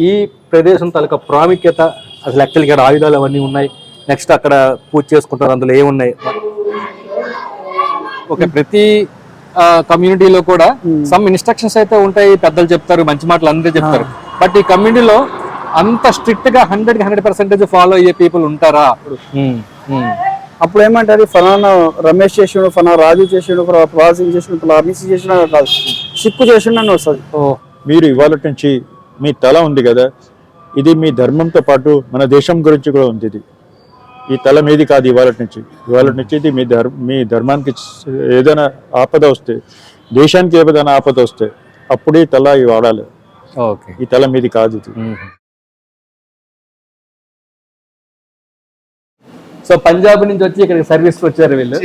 ఈ ప్రదేశం తాలూకా ప్రాముఖ్యత అసలు యాక్చువల్గా ఇక్కడ ఆయుధాలు అవన్నీ ఉన్నాయి. నెక్స్ట్ అక్కడ పూజ చేసుకుంటారు, అందులో ఏమున్నాయి? ఓకే, ప్రతి కమ్యూనిటీలో కూడా సమ్ ఇన్స్ట్రక్షన్స్ అయితే ఉంటాయి, పెద్దలు చెప్తారు, మంచి మాటలు అందరూ చెప్తారు. బట్ ఈ కమ్యూనిటీలో అంత స్ట్రిక్ట్ గా 100% ఫాలో అయ్యే పీపుల్ ఉంటారా? అప్పుడు ఏమంటారు, ఫలానా రమేష్ చేసిండు, ఫలానా రాజు చేసిండు, ప్రాసింగ్ చేసిండు, అభిసి చేసిన కాదు, సిక్కు చేసిండు అని వస్తుంది. మీరు ఇవాళ నుంచి మీ తల ఉంది కదా, ఇది మీ ధర్మంతో పాటు మన దేశం గురించి కూడా ఉంది. ఇది ఈ తల మీది కాదు, ఇవాళ నుంచి ఇది మీ ధర్మానికి ఏదైనా ఆపద వస్తే, దేశానికి ఏదైనా ఆపద వస్తే అప్పుడే తల వాడాలి. ఈ తల మీది కాదు ఇది. సో పంజాబ్ నుంచి వచ్చి ఇక్కడ సర్వీస్ వచ్చారు వీళ్ళు.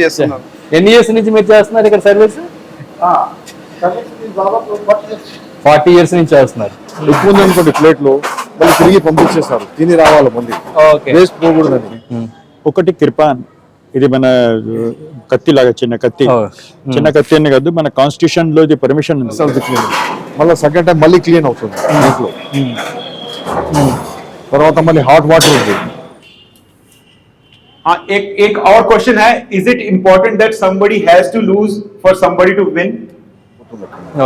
ఎన్ని ఇయర్స్ నుంచి మీరు చేస్తున్నారు ఇక్కడ సర్వీస్? 40 years నుంచి చేస్తున్నారు. ఎక్కువ అనుకోండి ప్లేట్ లో మళ్ళీ తిరిగి పంపించేస్తారు, తిని రావాలి మళ్ళీ, వేస్ట్ పోకూడదని. ఒకటి కిర్పాన్, ఇది మన కత్తి లాగా చిన్న కత్తి అని కాదు, మన కాన్స్టిట్యూషన్ లో ఇది పర్మిషన్ ఉంది. మళ్ళీ సెకండ్ టైం మళ్ళీ క్లీన్ అవుతుంది ఇంట్లో. తర్వాత మళ్ళీ హాట్ వాటర్ ఉంది. एक और क्वेश्चन है, is it important that somebody has to lose for somebody to win?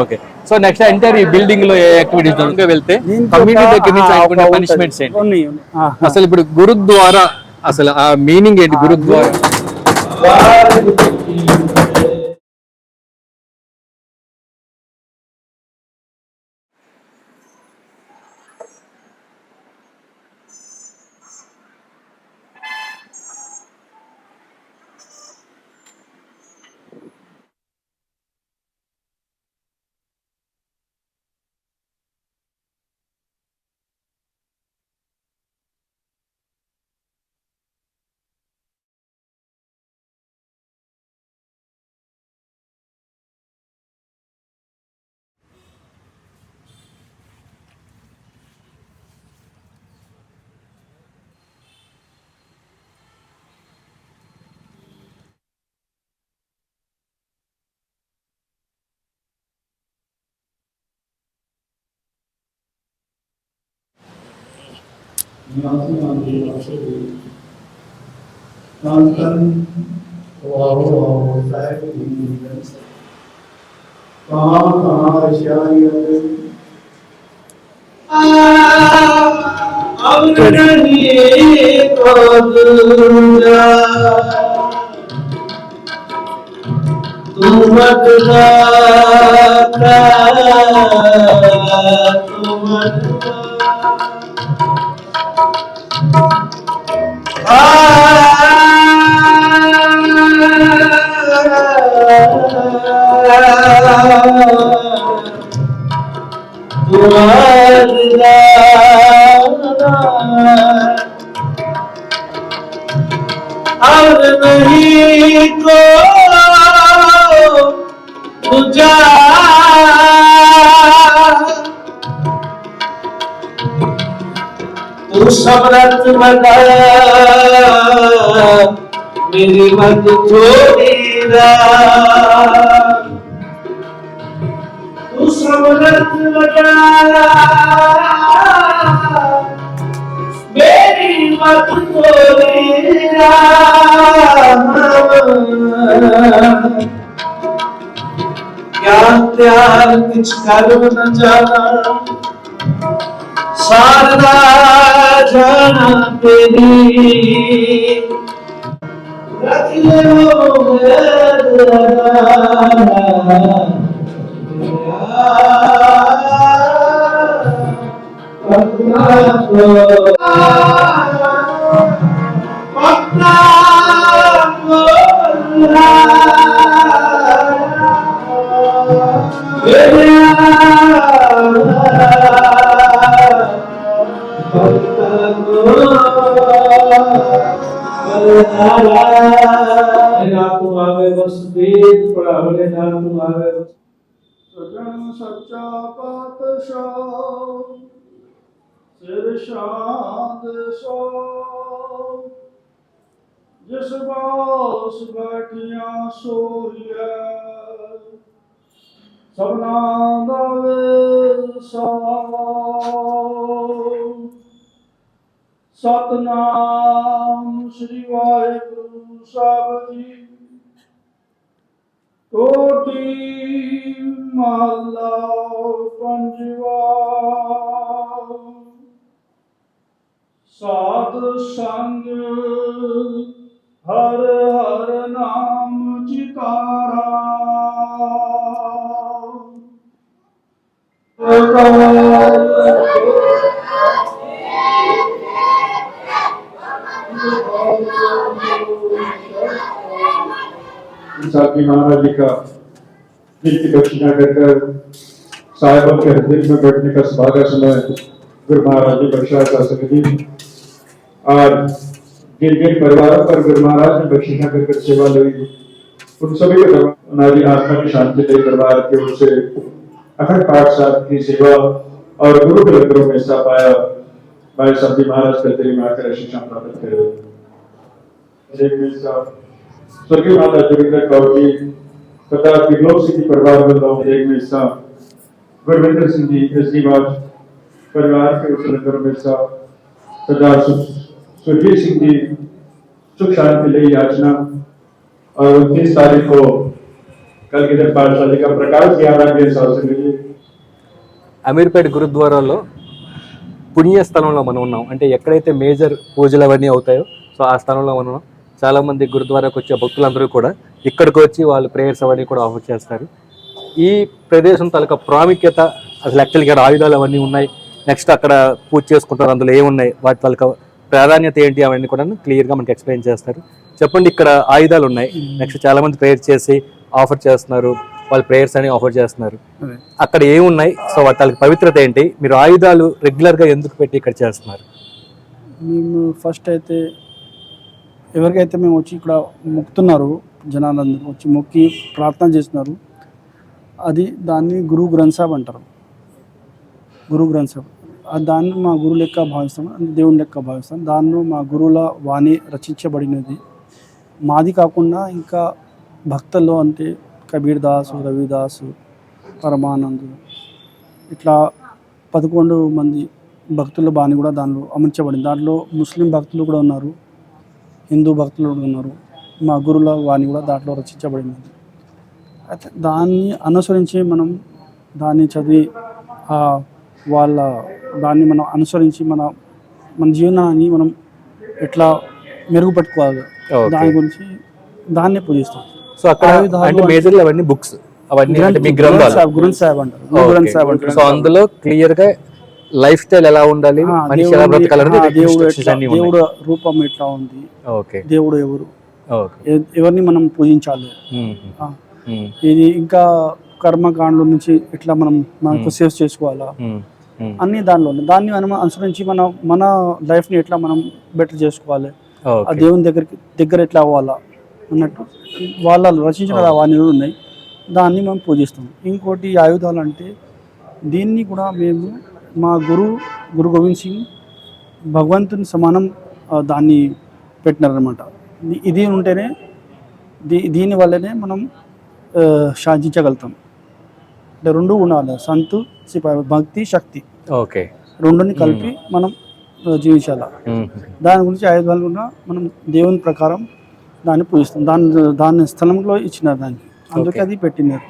Okay, so next entire ఈ బిల్డింగ్ లో ఏ యాక్టివిటీస్ జరుగుతుందో వెళ్తే కమ్యూనిటీ దగ్గర నుంచి అనుకునే పనిష్మెంట్స్ ఏంటి? అసలు ఇప్పుడు గురుద్వారా అసలు ఆ మీనింగ్ ఏంటి? గురుద్వారా समरथ बता मेरी मत छोड़ेगा, तू समरथ बता मेरी मत छोड़ेगा। क्या त्याग कुछ करो न जाना, शारदा जाना तेरी रख सच्चा पातशाह सिर शांत सो, जिस बास बैठिया सोहिया सबना दावे सतनाम श्री वाहिगुरु साहब जी कोटि महला पंजवा साध संग हर हर नाम चितारा साथी महाराज जी का दिल की दक्षिणा देकर साहिबों के हृदय में बैठने का सौभाग्य समय गुरु महाराज जी बख्शा का समिति और जिन जिन परिवारों पर गुरु महाराज ने बख्शिशा कर सेवा ली उन सभी को हमारी आत्मा की शांति दे परिवार की ओर से अखंड पाठ साहब की सेवा और गुरु के लंगरों में हिस्सा पाया भाई सभी महाराज करते में आकर शिक्षा प्राप्त करे। स्वर्गीय माता जोगिंदर कौर जी तथा तिरलोक सिंह परिवार वालों एक में हिस्सा गुरविंदर सिंह जी एसडी वाज परिवार के उस लंगरों में हिस्सा तथा सुरजीत सिंह जी सुख शांति लिए याचना और 29 तारीख को कल की दिन पाठशाला का प्रकाश ग्यारह के हिसाब से मिली। అమీర్పేట గురుద్వారాలో పుణ్యస్థలంలో మనం ఉన్నాం. అంటే ఎక్కడైతే మేజర్ పూజలు అవన్నీ అవుతాయో సో ఆ స్థలంలో మనం ఉన్నాం. చాలామంది గురుద్వారాకు వచ్చే భక్తులందరూ కూడా ఇక్కడికి వచ్చి వాళ్ళు ప్రేయర్స్ అవన్నీ కూడా ఆఫర్ చేస్తారు. ఈ ప్రదేశం తాలూకా ప్రాముఖ్యత అసలు యాక్చువల్గా ఇక్కడ ఆయుధాలు అవన్నీ ఉన్నాయి, నెక్స్ట్ అక్కడ పూజ చేసుకుంటారు, అందులో ఏమున్నాయి, వాటి తాలూకా ప్రాధాన్యత ఏంటి అవన్నీ కూడా క్లియర్గా మనకి ఎక్స్ప్లెయిన్ చేస్తారు. చెప్పండి, ఇక్కడ ఆయుధాలు ఉన్నాయి, నెక్స్ట్ చాలామంది ప్రేయర్ చేసి ఆఫర్ చేస్తున్నారు, వాళ్ళు ప్రేయర్స్ అని ఆఫర్ చేస్తున్నారు. అక్కడ ఏమున్నాయి, సో వాటి తాలూకా పవిత్రత ఏంటి, మీరు ఆయుధాలు రెగ్యులర్గా ఎందుకు పెట్టి ఇక్కడ చేస్తున్నారు? మేము ఫస్ట్ అయితే ఎవరికైతే మేము వచ్చి ఇక్కడ మొక్కుతున్నారు జనాలందరూ వచ్చి మొక్కి ప్రార్థన చేస్తున్నారు, అది దాన్ని గురు గ్రంథ్ సాబ్ అంటారు. గురు గ్రంథ్ సాబ్ దాన్ని మా గురు లెక్క భావిస్తాం, దేవుని లెక్క భావిస్తాం. దానిలో మా గురువుల వాణి రచించబడినది. మాది కాకుండా ఇంకా భక్తుల్లో అంటే కబీర్ దాసు, రవిదాసు, పరమానందు ఇట్లా 11 మంది భక్తుల బాణి కూడా దానిలో అమర్చబడింది. దాంట్లో ముస్లిం భక్తులు కూడా ఉన్నారు, హిందూ భక్తులు కూడా ఉన్నారు. మా గురువుల వాణి కూడా దాంట్లో రచించబడింది. అయితే దాన్ని అనుసరించి మనం దాన్ని చదివి దాన్ని మనం అనుసరించి మన జీవనాన్ని మనం ఎట్లా మెరుగుపట్టుకోవాలి దాని గురించి దాన్ని పూజిస్తాం. సో అక్కడ అంటే మేజర్లీ అవన్నీ బుక్స్ అవన్నీ అంటే మీ గ్రంథాలు గ్రంథ్ సాబ్ అంటారు. గ్రంథ్ సాబ్ అంటారు. సో అందులో క్లియర్ గా లైఫ్ స్టైల్ ఎలా ఉండాలి, మనిషి ఎలా బ్రతకాలని దేవుడు రూపం ఎట్లా ఉంది, దేవుడు ఎవరు, ఎవరిని మనం పూజించాలి, ఇది ఇంకా కర్మకాండల నుంచి ఎట్లా మనకు సేవ్ చేసుకోవాలా అన్ని దానిలో ఉన్నాయి. దాన్ని మనం అనుసరించి మన లైఫ్ని ఎట్లా మనం బెటర్ చేసుకోవాలి, ఆ దేవుని దగ్గర ఎట్లా అవ్వాలా అన్నట్టు వాళ్ళ రచించిన అవన్నీ ఉన్నాయి. దాన్ని మేము పూజిస్తాం. ఇంకోటి ఆయుధాలు అంటే దీన్ని కూడా మేము మా గురు గోవింద్ సింగ్ భగవంతుని సమానం దాన్ని పెట్టినారనమాట. ఇది ఉంటేనే దీని వల్లనే మనం శాంతించగలుగుతాం. అంటే రెండు ఉండాలి, సంతు సిపాయి, భక్తి, శక్తి, రెండుని కలిపి మనం జీవించాలి. దాని గురించి ఆయుధాలు కూడా మనం దేవుని ప్రకారం దాన్ని పూజిస్తాం. దాని స్థలంలో ఇచ్చిన దాన్ని అందుకే అది పెట్టినారు.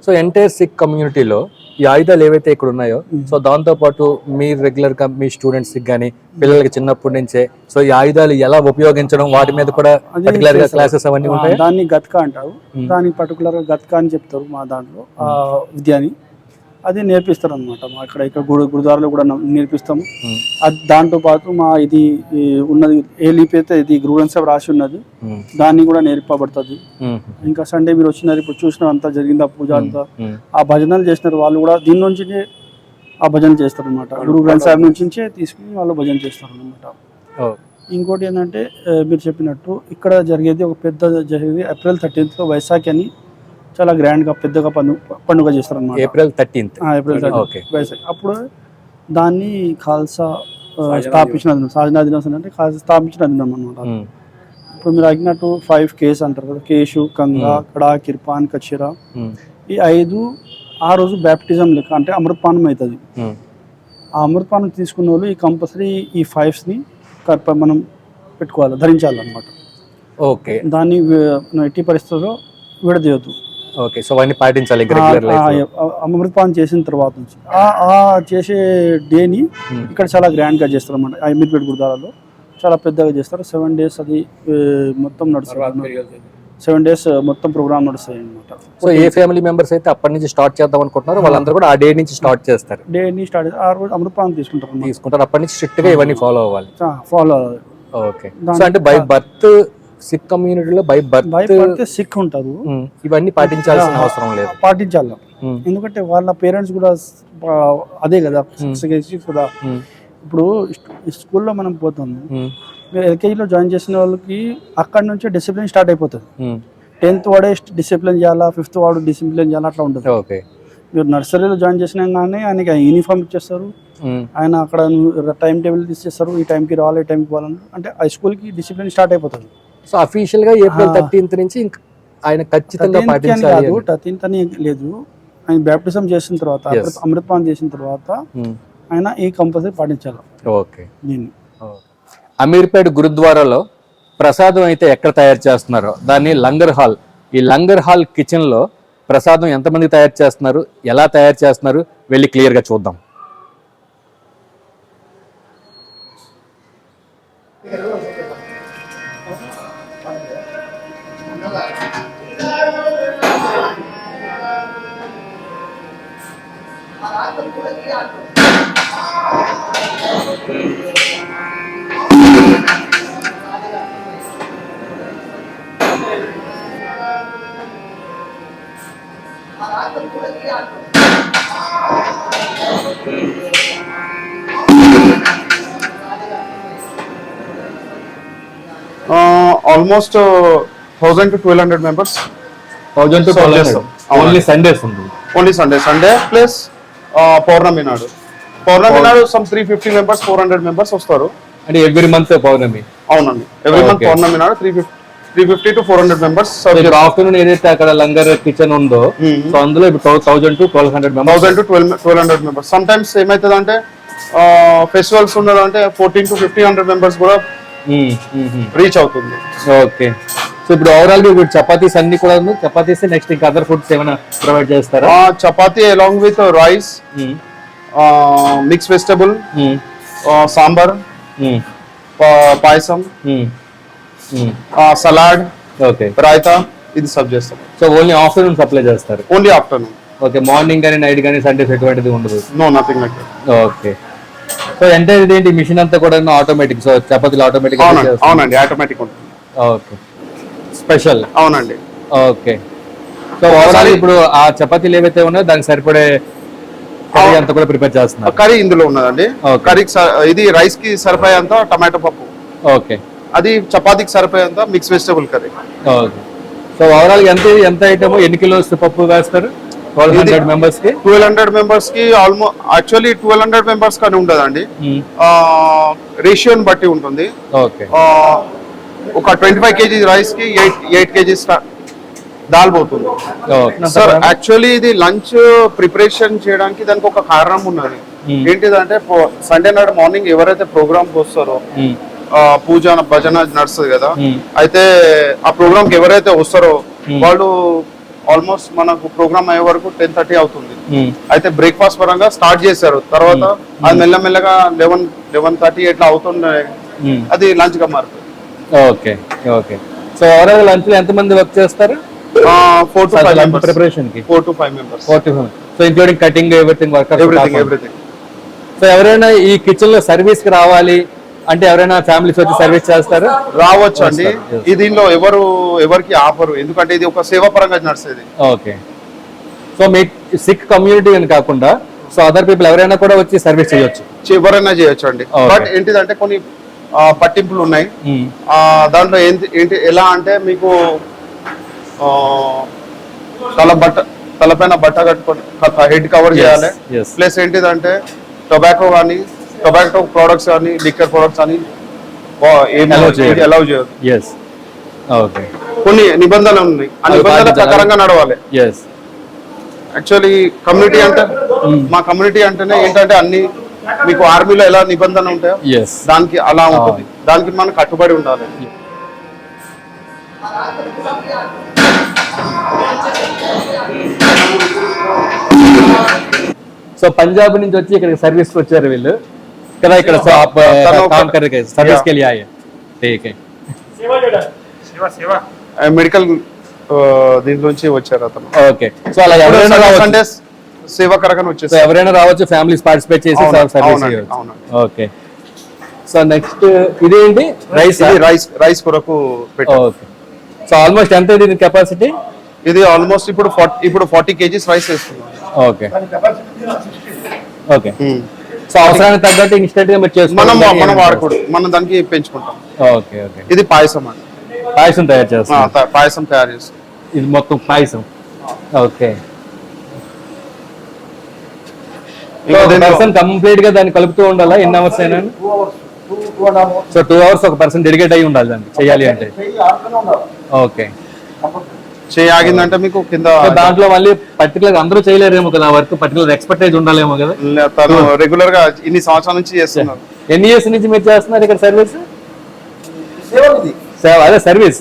సో ఎంటైర్ సిక్ కమ్యూనిటీలో ఈ ఆయుధాలు ఏవైతే ఇక్కడ ఉన్నాయో, సో దాంతో పాటు మీరు రెగ్యులర్ గా మీ స్టూడెంట్స్ కానీ పిల్లలకి చిన్నప్పటి నుంచే సో ఈ ఆయుధాలు ఎలా ఉపయోగించడం వాటి మీద కూడా పర్టికులర్ గా క్లాసెస్ అవన్నీ ఉంటాయి. దాన్ని గత్కా అంటారు, దాన్ని పర్టికులర్ గా గత్కా అని చెప్తారు మా దాంట్లో విద్యని. అది నేర్పిస్తారు అనమాట. మా ఇక్కడ గురుద్వారాలో కూడా నేర్పిస్తాము. దాంతో పాటు మా ఇది ఉన్నది ఏ లిపి అయితే ఇది గురు గ్రంథ్ సాబ్ రాసి ఉన్నది దాన్ని కూడా నేర్పబడుతుంది. ఇంకా సండే మీరు వచ్చినారు, ఇప్పుడు చూసినారు అంతా జరిగింది, ఆ పూజ అంతా, ఆ భజనలు చేసినారు. వాళ్ళు కూడా దీని నుంచి ఆ భజన చేస్తారు అనమాట. గురు గ్రంథ్ సాబ్ నుంచి తీసుకుని వాళ్ళు భజన చేస్తారు అనమాట. ఇంకోటి ఏంటంటే మీరు చెప్పినట్టు ఇక్కడ జరిగేది ఒక పెద్ద జరిగేది April 13th వైశాఖి అని చాలా గ్రాండ్ గా పెద్దగా పండుగ చేస్తారు అనమాట. April 13th Vaisakhi. అప్పుడు దాన్ని ఖాల్సా స్థాపించిన దినం, సాధనా దినోత్సవం అంటే ఖాల్సా స్థాపించిన దినం అనమాట. ఇప్పుడు మీరు అడిగినట్టు 5 Ks అంటారు కదా, కేశు, కంగా, కడా, కిర్పాన్, కచ్చిరా, ఈ 5 ఆ రోజు బ్యాప్టిజం లెక్క అంటే అమృతపానం అవుతుంది. ఆ అమృతపానం తీసుకున్న వాళ్ళు ఈ కంపల్సరీ ఈ 5స్ని మనం పెట్టుకోవాలి, ధరించాలన్నమాట. ఓకే దాన్ని మనం ఎట్టి పరిస్థితుల్లో విడదీయద్దు. ఓకే, సో అవన్నీ పాటించాలి రెగ్యులర్ లైఫ్. అమృతపానం చేసిన తర్వాత నుంచి ఆ చేసే డేని ఇక్కడ చాలా గ్రాండ్గా చేస్తారు అన్నమాట. అమీర్పేట గురుద్వారాలో చాలా పెద్దగా చేస్తారు. 7 days అది మొత్తం నడుస్తుంది. 7 days మొత్తం ప్రోగ్రామ్ నడుస్తాయి అన్నమాట. సో ఏ ఫ్యామిలీ మెంబర్స్ అయితే అప్పటి నుంచి స్టార్ట్ చేద్దాం అనుకుంటున్నారో వాళ్ళందరూ కూడా ఆ డే నుంచి స్టార్ట్ చేస్తారు, డేని స్టార్ట్ ఆ రోజు అమృతపానం తీసుకుంటారు. అప్పటి నుంచి స్ట్రిక్ట్ గా ఇవన్నీ ఫాలో అవ్వాలి. ఫాలో. ఓకే, సో అంటే బై బర్త్ సిక్ కమ్యూనిటీలో బై బర్త్ సిక్ ఉంటారు, ఇవన్నీ పాటించాల్సిన అవసరం లేదు. పాటించాలి. ఎందుకంటే వాళ్ళ పేరెంట్స్ కూడా అదే కదా కూడా. ఇప్పుడు స్కూల్లో మనం పోతాము, మీరు ఎల్కేజీలో జాయిన్ చేసిన వాళ్ళకి అక్కడ నుంచే డిసిప్లిన్ స్టార్ట్ అయిపోతుంది. 10th వాడే డిసిప్లిన్ చేయాలా, 5th వాడు డిసిప్లిన్ చేయాలా, అట్లా ఉంటుంది. ఓకే, మీరు నర్సరీలో జాయిన్ చేసినా కానీ ఆయనకి యూనిఫామ్ ఇచ్చేస్తారు, ఆయన అక్కడ టైం టేబుల్ ఇచ్చేస్తారు, ఈ టైంకి రావాలి, ఈ టైంకి పోవాలని. అంటే హై స్కూల్కి డిసిప్లిన్ స్టార్ట్ అయిపోతుంది. సో అఫీషియల్ గా April 13th నుంచి ఆయన ఖచ్చితంగా పాటించాలి. 13th అని లేదు, ఆయన బ్యాప్టిజం చేసిన తర్వాత అమృతపానం చేసిన తర్వాత ఆయన ఈ కంపల్సరీ పాటించాలి. ఓకే, దీన్ని అమీర్పేట్ గురుద్వారాలో ప్రసాదం అయితే ఎక్కడ తయారు చేస్తున్నారో దాన్ని లంగర్ హాల్, ఈ లంగర్ హాల్ కిచెన్ లో ప్రసాదం ఎంతమంది తయారు చేస్తున్నారు, ఎలా తయారు చేస్తున్నారు వెళ్ళి క్లియర్ గా చూద్దాం. Almost 1000 to 1200 members. 1000 to 1200 only Sundays ఉంటుంది. ఓన్లీ సండే ప్లస్ పౌర్ణమి నాడు సమ్ 350 members 400 members వస్తారు. అంటే ఎవ్రీ మంత్ పౌర్ణమి. అవునండి, ఎవ్రీ మంత్ పౌర్ణమి నాడు 350 to 400 members. ఆఫ్టర్నూన్ ఏదైతే అక్కడ లంగర్ కిచెన్ ఉందో సో అందులో ఇప్పుడు 1000 to 1200 members. 1000 to 1200 members. Sometimes ఏమైతుంది అంటే ఫెస్టివల్స్ ఉన్నదంటే 14 to 1500 members కూడా రీచ్ అవుతుంది. ఓకే, సో ఇప్పుడు ఓవరాల్ గా ఇప్పుడు చపాతీస్ అన్ని కూడా చపాతీస్ నెక్స్ట్ ఇంకా అదర్ ఫుడ్స్ ఏమైనా ప్రొవైడ్ చేస్తారా? Chapati along with rice, mix vegetable, sambar, payasam, salad, okay, raita, ఇది సర్వ్ చేస్తాం. సో ఓన్లీ ఆఫ్టర్నూన్ సప్లై చేస్తారు? Only afternoon. ఓకే, మార్నింగ్ కానీ నైట్ కానీ సండేస్ ఎటువంటిది ఉండదు? No, nothing like that. Okay, so అంటే ఇదేంటి మిషన్ అంతా కూడా ఆటోమేటిక్? సో చపాతీలు ఆటోమేటిక్? అవునండి, ఆటోమేటిక్ ఉంటుంది. Okay, special. అవునండి. ఓకే, సో ఓవరాల్ ఇప్పుడు ఆ చపాతీలు ఏవైతే ఉన్నాయో దానికి సరిపడే కర్రీ అంతా కూడా ప్రిపేర్ చేస్తున్నారు? కర్రీ ఇందులో ఉన్నదండి. కర్రీకి ఇది రైస్ కి సరిపోయేంత టమాటో పప్పు, ఓకే, అది చపాతీకి సరిపోయేంత mix vegetable curry. Okay, so overall ఎంత ఐటమ్, ఎన్ని కిలోస్ పప్పు వేస్తారు 1200 members కి? 1200 members కి ఆల్మోస్ట్ యాక్చువల్లీ 1200 members కానీ ఉండదండి, రేషియోని బట్టి ఉంటుంది. ఓకే, ఒక 25 kg రైస్ కి 8 kg దాల్ పోతుంది. సార్ యాక్చువల్లీ ఇది లంచ్ ప్రిపరేషన్ చేయడానికి దానికి ఒక కారణం ఉన్నది. ఏంటిదంటే సండే నాడు మార్నింగ్ ఎవరైతే ప్రోగ్రామ్ వస్తారో పూజ భజన నడుస్తుంది కదా, అయితే ఆ ప్రోగ్రామ్ కి ఎవరైతే వస్తారో వాళ్ళు ఆల్మోస్ట్ మనకు ప్రోగ్రామ్ అయ్యే వరకు 10:30 అవుతుంది. అయితే బ్రేక్ఫాస్ట్ పరంగా స్టార్ట్ చేశారు, తర్వాత అది మెల్లమెల్లగా 11:30 ఎట్లా అవుతున్నాయి, అది లంచ్ గా మారుతుంది. Okay, okay, so overall lunch లో ఎంత మంది వర్క్ చేస్తారు? 4 to 5 members ప్రిపరేషన్ కి? 4 to 5 members. So including cutting everything workers? Everything. So ఎవరైనా ఈ కిచెన్ లో సర్వీస్ కి రావాలి అంటే ఎవరైనా ఫ్యామిలీస్ వచ్చి సర్వీస్ చేస్తారా? రావచ్చు అండి, దీనిలో ఎవరికి ఆఫరు, ఎందుకంటే ఇది ఒక సేవా పరంగా నడిచేది. ఓకే, సో మీ సిక్ కమ్యూనిటీ అని కాకుండా సో అదర్ పీపుల్ ఎవరైనా కూడా వచ్చి సర్వీస్ చేయొచ్చు? ఎవరైనా చేయొచ్చు అండి. బట్ ఏంటిదంటే కొన్ని పట్టింపులు ఉన్నాయి. దాంట్లో ఏంటి ఎలా అంటే మీకు తలపైన బట్ట కట్టుకొని హెడ్ కవర్ చేయాలి. ప్లస్ ఏంటిదంటే టొబాకో ప్రొడక్ట్స్ కానీ లిక్కర్ ప్రొడక్ట్స్ కానీ అలౌ చేయదు. ఓకే, కొన్ని నిబంధనలు ఉన్నాయి, ఆ నిబంధనల ప్రకారంగా నడవాలి. యాక్చువల్లీ కమ్యూనిటీ అంటే మా కమ్యూనిటీ అంటేనే ఏంటంటే అన్ని మీకు ఆర్మీలో ఎలా నిబంధన ఉంటాయో ఎస్ దానికి అలా ఉంటుంది, దానికి మనం కట్టుబడి ఉండాలి. సో పంజాబ్ నుంచి వచ్చి ఇక్కడ సర్వీస్ వచ్చారు వీళ్ళు కదా, ఇక్కడ సర్వీస్ కి लिया है ठीक है మెడికల్ దీంట్లోంచి వచ్చారు అతను. ఓకే సో అలా ఎవరైనా రావచ్చు, సండే సేవకరగా సో వచ్చేసారు. ఎవరైనా రావచ్చు, ఫ్యామిలీస్ పార్టిసిపేట్ చేసి అవునండి, సర్వీస్ అవునండి, చేయవచ్చు. అవునండి. ఓకే సో నెక్స్ట్ ఇదేంటి రైస్. ఇది రైస్ కొరకు పెట్టారు. ఓకే సో ఆల్మోస్ట్ ఎంత ఇది కెపాసిటీ? ఇది ఆల్మోస్ట్ ఇప్పుడు 40 kgs రైస్ వేస్తున్నాం. ఓకే ఓకే సో అవసరానికి తగ్గట్టు ఇన్స్టెంట్ గా మీరు మనం వాడకూడదు, మనం దానికి పెంచుకుంటాం. ఓకే ఓకే ఇది పాయసం అండి, పాయసం తయారు చేస్తాం. పాయసం తయారు చేస్తాం. ఇది మొత్తం పాయసం. ఓకే పర్సన్ కంప్లీట్ గా దాన్ని కలుపుతూ ఉండాలా? ఎన్ని అవర్స్ అయినా? సో 2 hours ఒక పర్సన్ డెడికేట్ అయ్యి ఉండాలి దానికి చేయాలి అంటే. ఓకే చేయి ఆగిందంటే మీకు కింద సో దాంట్లో మళ్ళీ పర్టికులర్ అందరూ చేయలేరేమో కదా వర్క్, పర్టికులర్ ఎక్స్పర్టైజ్ ఉండాలేమో కదా. తను రెగ్యులర్ గా ఇన్ని సంవత్సరాల నుంచి చేస్తున్నారు. ఎన్ని ఇయర్స్ నుంచి మీరు చేస్తున్నారు ఇక్కడ సర్వీస్? అదే సర్వీస్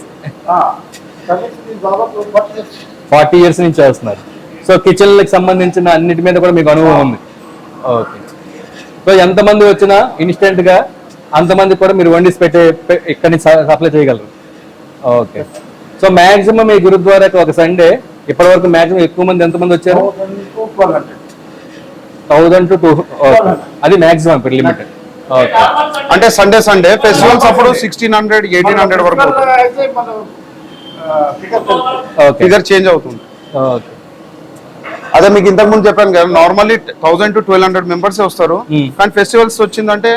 40 years నుంచి చేస్తున్నారు. సో కిచెన్ కి సంబంధించిన అన్నిటి మీద కూడా మీకు అనుభవం ఉంది. ఓకే సో ఎంతమంది వచ్చినా ఇన్స్టెంట్ గా అంతమంది కూడా మీరు వండిసి ఇక్కడి నుంచి సప్లై చేయగలరు. ఓకే సో మాక్సిమం ఈ గురుద్వారాకి ఒక సండే ఇప్పటి వరకు మాక్సిమం ఎక్కువ మంది ఎంతమంది వచ్చారు? 1000 to 200. అది మాక్సిమం ఇప్పుడు లిమిట్. ఓకే అంటే సండే ఫెస్టివల్స్ అప్పుడు 1600 1800 వరకు ఓకే ఫిగర్ చేంజ్ అవుతుంది. ఓకే అదే మీకు ఇంతకు ముందు చెప్పాను కదా, నార్మల్లీ 1000 to 1200 మెంబర్స్ వస్తారు. కానీ ఫెస్టివల్స్ వచ్చిందంటే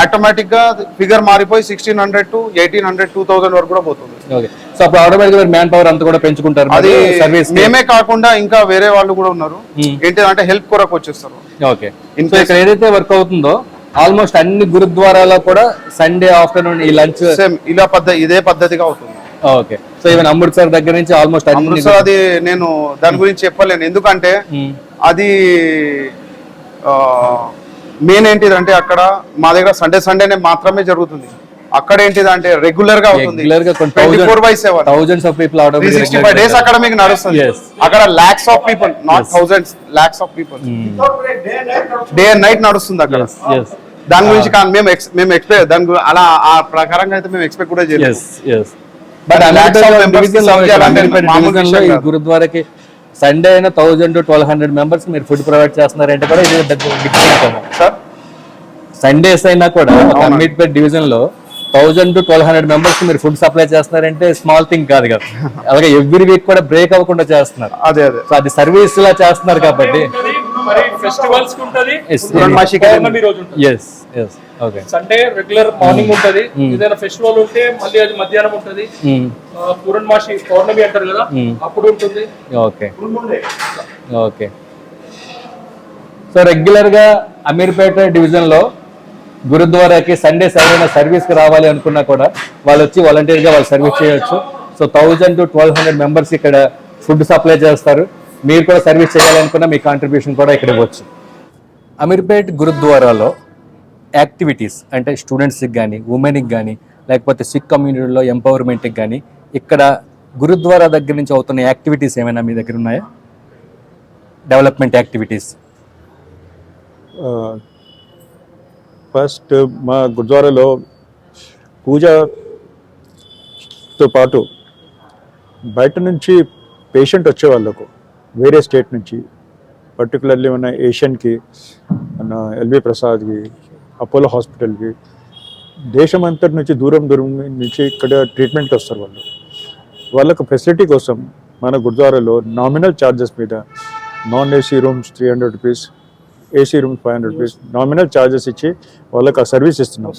ఆటోమేటిక్ గా ఫిగర్ మారిపోయి 1600 to 1800 2000 వరకు కూడా పోతుంది. ఓకే సో అప్పుడు ఆటోమేటిక్ గా మ్యాన్ పవర్ అంతా కూడా పెంచుకుంటారు. అది సర్వీస్ మేమే కాకుండా ఇంకా వేరే వాళ్ళు కూడా ఉన్నారు. ఏంటిదంటే హెల్ప్ కొరకు వచ్చేస్తారు. ఓకే సో ఇక్కడ ఏదైతే వర్క్ అవుతుందో ఆల్మోస్ట్ అన్ని గురుద్వారాలో కూడా సండే ఆఫ్టర్నూన్ ఈ లంచ్ సేమ్ ఇదే పద్ధతిగా అవుతుంది. ఓకే సో ఈవెన్ అమృత్సర్ దగ్గర నుంచి ఆల్మోస్ట్ అన్ని. అమృత్సర్ అది నేను దాని గురించి చెప్పలేను, ఎందుకంటే అది మెయిన్ ఏంటిదంటే అక్కడ మా దగ్గర సండేనే మాత్రమే జరుగుతుంది. అక్కడ ఏంటిదంటే రెగ్యులర్ గా అవుతుంది, 24/7 thousands of people out of 365 days అక్కడ మీకు నడుస్తుంది. Yes. అక్కడ lakhs of people, not thousands, lakhs of people day and night నడుస్తుంది అక్కడ. yes దాని గురించి మేము ఎక్స్పెక్ట్ దాని అలా ఆ ప్రకారంగా అయితే మేము ఎక్స్పెక్ట్ కూడా చేయలేదు. yes yes బట్ ఈ గురుద్వారాకి సండే అయినా 1000 to 1200 మెంబర్స్ మీరు ఫుడ్ ప్రొవైడ్ చేస్తున్నారంటే కూడా ఇది సార్ సండేస్ అయినా కూడా అమీర్పేట్ డివిజన్ లో 1000 to 1200 మెంబర్స్ మీరు ఫుడ్ సప్లై చేస్తున్నారంటే స్మాల్ థింగ్ కాదు కదా. అలాగే ఎవ్రీ వీక్ కూడా బ్రేక్ అవ్వకుండా చేస్తున్నారు. అదే సో అది సర్వీస్ లా చేస్తున్నారు కాబట్టి. మరి ఫెస్టివల్స్ కి ఉంటది, పూర్ణమాసి పౌర్ణమి రోజు ఉంటది. yes yes okay Sunday regular morning ఉంటది. ఏదైనా ఫెస్టివల్ ఉంటే మళ్ళీ అది మధ్యాహ్నం ఉంటది. పూర్ణమాసి పౌర్ణమి అంటారు కదా, అప్పుడు ఉంటుంది. ఓకే ఓకే సో రెగ్యులర్ గా అమీర్పేట డివిజన్ లో గురుద్వారాకి సండేస్ ఎవరైనా సర్వీస్ కి రావాలి అనుకున్నా కూడా వాళ్ళు వచ్చి వాలంటీర్ గా వాళ్ళు సర్వీస్ చేయొచ్చు. సో 1000 to 1200 మెంబర్స్ ఇక్కడ ఫుడ్ సప్లై చేస్తారు. మీరు కూడా సర్వీస్ చేయాలనుకున్నా మీ కాంట్రిబ్యూషన్ కూడా ఇక్కడ ఇవ్వచ్చు. అమీర్పేట్ గురుద్వారాలో యాక్టివిటీస్ అంటే స్టూడెంట్స్కి కానీ ఉమెన్కి కానీ లేకపోతే సిక్ కమ్యూనిటీలో ఎంపవర్మెంట్కి కానీ ఇక్కడ గురుద్వారా దగ్గర నుంచి అవుతున్న యాక్టివిటీస్ ఏమైనా మీ దగ్గర ఉన్నాయా? Development activities. ఫస్ట్ మా గురుద్వారాలో పూజతో పాటు బయట నుంచి పేషెంట్ వచ్చే వాళ్ళకు వేరే స్టేట్ నుంచి, పర్టికులర్లీ మన ఏషియన్కి, మన ఎల్వి ప్రసాద్కి, అపోలో హాస్పిటల్కి, దేశం అంతటి నుంచి దూరం నుంచి ఇక్కడ ట్రీట్మెంట్కి వస్తారు వాళ్ళు. వాళ్ళకు ఫెసిలిటీ కోసం మన గురుద్వారాలో నామినల్ ఛార్జెస్ మీద non AC rooms 300 rupees, AC rooms 500 rupees nominal charges ఇచ్చి వాళ్ళకి ఆ సర్వీస్ ఇస్తున్నాం.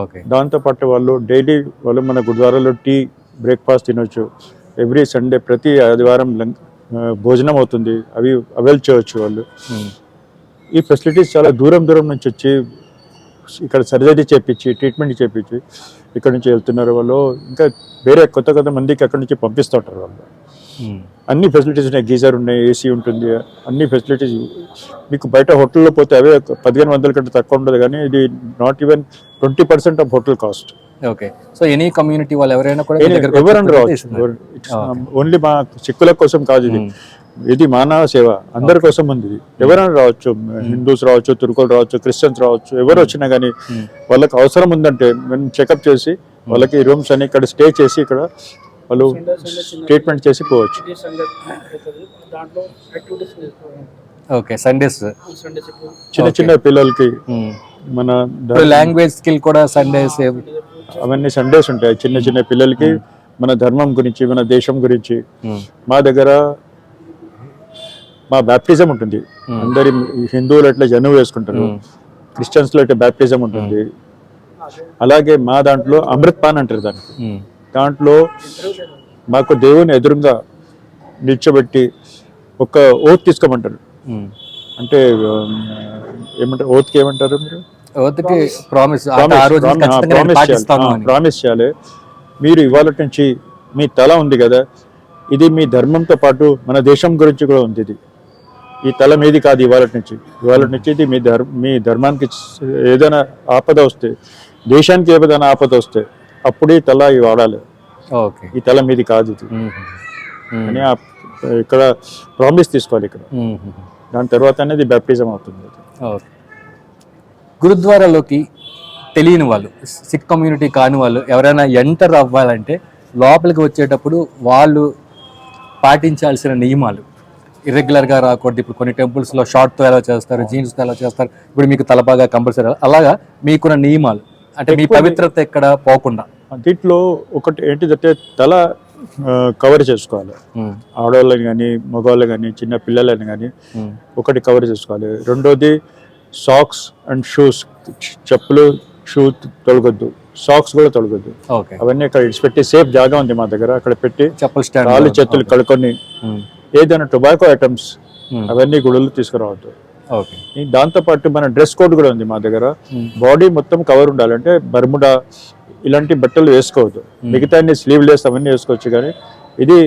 ఓకే దాంతోపాటు వాళ్ళు డైలీ వాళ్ళు మన గురుద్వారాలో టీ బ్రేక్ఫాస్ట్ తినొచ్చు. ఎవ్రీ సండే ప్రతి ఆదివారం భోజనం అవుతుంది, అవి అవైల్ చేయవచ్చు వాళ్ళు. ఈ ఫెసిలిటీస్ చాలా దూరం నుంచి వచ్చి ఇక్కడ సర్జరీ చేయించి ట్రీట్మెంట్ చేయించి ఇక్కడ నుంచి వెళ్తున్నారు వాళ్ళు. ఇంకా వేరే కొత్త మందికి అక్కడి నుంచి పంపిస్తుంటారు వాళ్ళు. అన్ని ఫెసిలిటీస్ ఉన్నాయి, గీజర్ ఉన్నాయి, ఏసీ ఉంటుంది, అన్ని ఫెసిలిటీస్. మీకు బయట హోటల్లో పోతే అవే 1500 కంటే తక్కువ ఉండదు, కానీ ఇది not even 20% of hotel cost. Okay. So any community వాళ్ళు ఎవరైనా కూడా ఎవరైనా రావచ్చు. ఓన్లీ మా సిక్కుల కోసం కాదు ఇది, ఇది మానవ సేవ, అందరి కోసం ఉంది ఇది. ఎవరైనా రావచ్చు, హిందూస్ రావచ్చు, తుర్కులు రావచ్చు, క్రిస్టియన్స్ రావచ్చు, ఎవరు వచ్చినా కానీ వాళ్ళకి అవసరం ఉందంటే మేము చెకప్ చేసి వాళ్ళకి రూమ్స్ అని ఇక్కడ స్టే చేసి ఇక్కడ వాళ్ళు ట్రీట్మెంట్ చేసి పోవచ్చు. ఓకే. సండేస్ చిన్న చిన్న పిల్లలకి మన లాంగ్వేజ్ స్కిల్ కూడా సండేస్ అవన్నీ సండేస్ ఉంటాయి. చిన్న చిన్న పిల్లలకి మన ధర్మం గురించి, మన దేశం గురించి. మా దగ్గర మా బ్యాప్టిజం ఉంటుంది. అందరి హిందువులు ఎట్లా జనువు వేసుకుంటారు, క్రిస్టియన్స్ లో ఎట్లా బ్యాప్టిజం ఉంటుంది. అలాగే మా దాంట్లో అమృత్ పాన్ అంటారు దానికి. దాంట్లో మాకు దేవుని ఎదురుగా నిల్చోబెట్టి ఒక ఓత్ తీసుకోమంటారు. అంటే ఏమంటారు ఓత్కి, ఏమంటారు మీరు? ప్రామిస్ చేయాలి. మీరు ఇవాళ నుంచి మీ తల ఉంది కదా, ఇది మీ ధర్మంతో పాటు మన దేశం గురించి కూడా ఉంది. ఇది ఈ తల మీది కాదు. ఇవాళ నుంచి ఇది మీ ధర్మానికి ఏదైనా ఆపద వస్తే, దేశానికి ఏదైనా ఆపద వస్తే అప్పుడే తల వాడాలి. ఈ తల మీది కాదు ఇది అని ఇక్కడ ప్రామిస్ తీసుకోవాలి. ఇక్కడ దాని తర్వాత అనేది బ్యాప్టిజం అవుతుంది. గురుద్వారాలోకి తెలియని వాళ్ళు, సిక్ కమ్యూనిటీ కాని వాళ్ళు ఎవరైనా ఎంటర్ అవ్వాలంటే లోపలికి వచ్చేటప్పుడు వాళ్ళు పాటించాల్సిన నియమాలు, ఇర్రెగ్యులర్గా రాకూడదు. ఇప్పుడు కొన్ని టెంపుల్స్లో షార్ట్తో ఎలా చేస్తారు, జీన్స్తో ఎలా చేస్తారు, ఇప్పుడు మీకు తలపాగా కంపల్సరీ, అలాగా మీకున్న నియమాలు అంటే మీ పవిత్రత ఎక్కడ పోకుండా. దీంట్లో ఒకటి ఏంటిదంటే తల కవర్ చేసుకోవాలి. ఆడవాళ్ళని కానీ, మగవాళ్ళు కానీ, చిన్న పిల్లలని కానీ ఒకటి కవర్ చేసుకోవాలి. రెండోది సాక్స్ అండ్ షూస్, చెప్పులు, షూ తొలగొద్దు, సాక్స్ కూడా తొలగొద్దు. అవన్నీ అక్కడ ఇడిచిపెట్టి సేఫ్ జాగా ఉంది మా దగ్గర, అక్కడ పెట్టి కాళ్ళు చేతులు కడుక్కొని ఏదైనా టొబాకో ఐటమ్స్ అవన్నీ గుడులు తీసుకురావద్దు. దాంతో పాటు మన డ్రెస్ కోడ్ కూడా ఉంది మా దగ్గర. బాడీ మొత్తం కవర్ ఉండాలంటే బర్ముడా ఇలాంటి బట్టలు వేసుకోవద్దు. మిగతా స్లీవ్లెస్ అవన్నీ వేసుకోవచ్చు, కానీ ఇది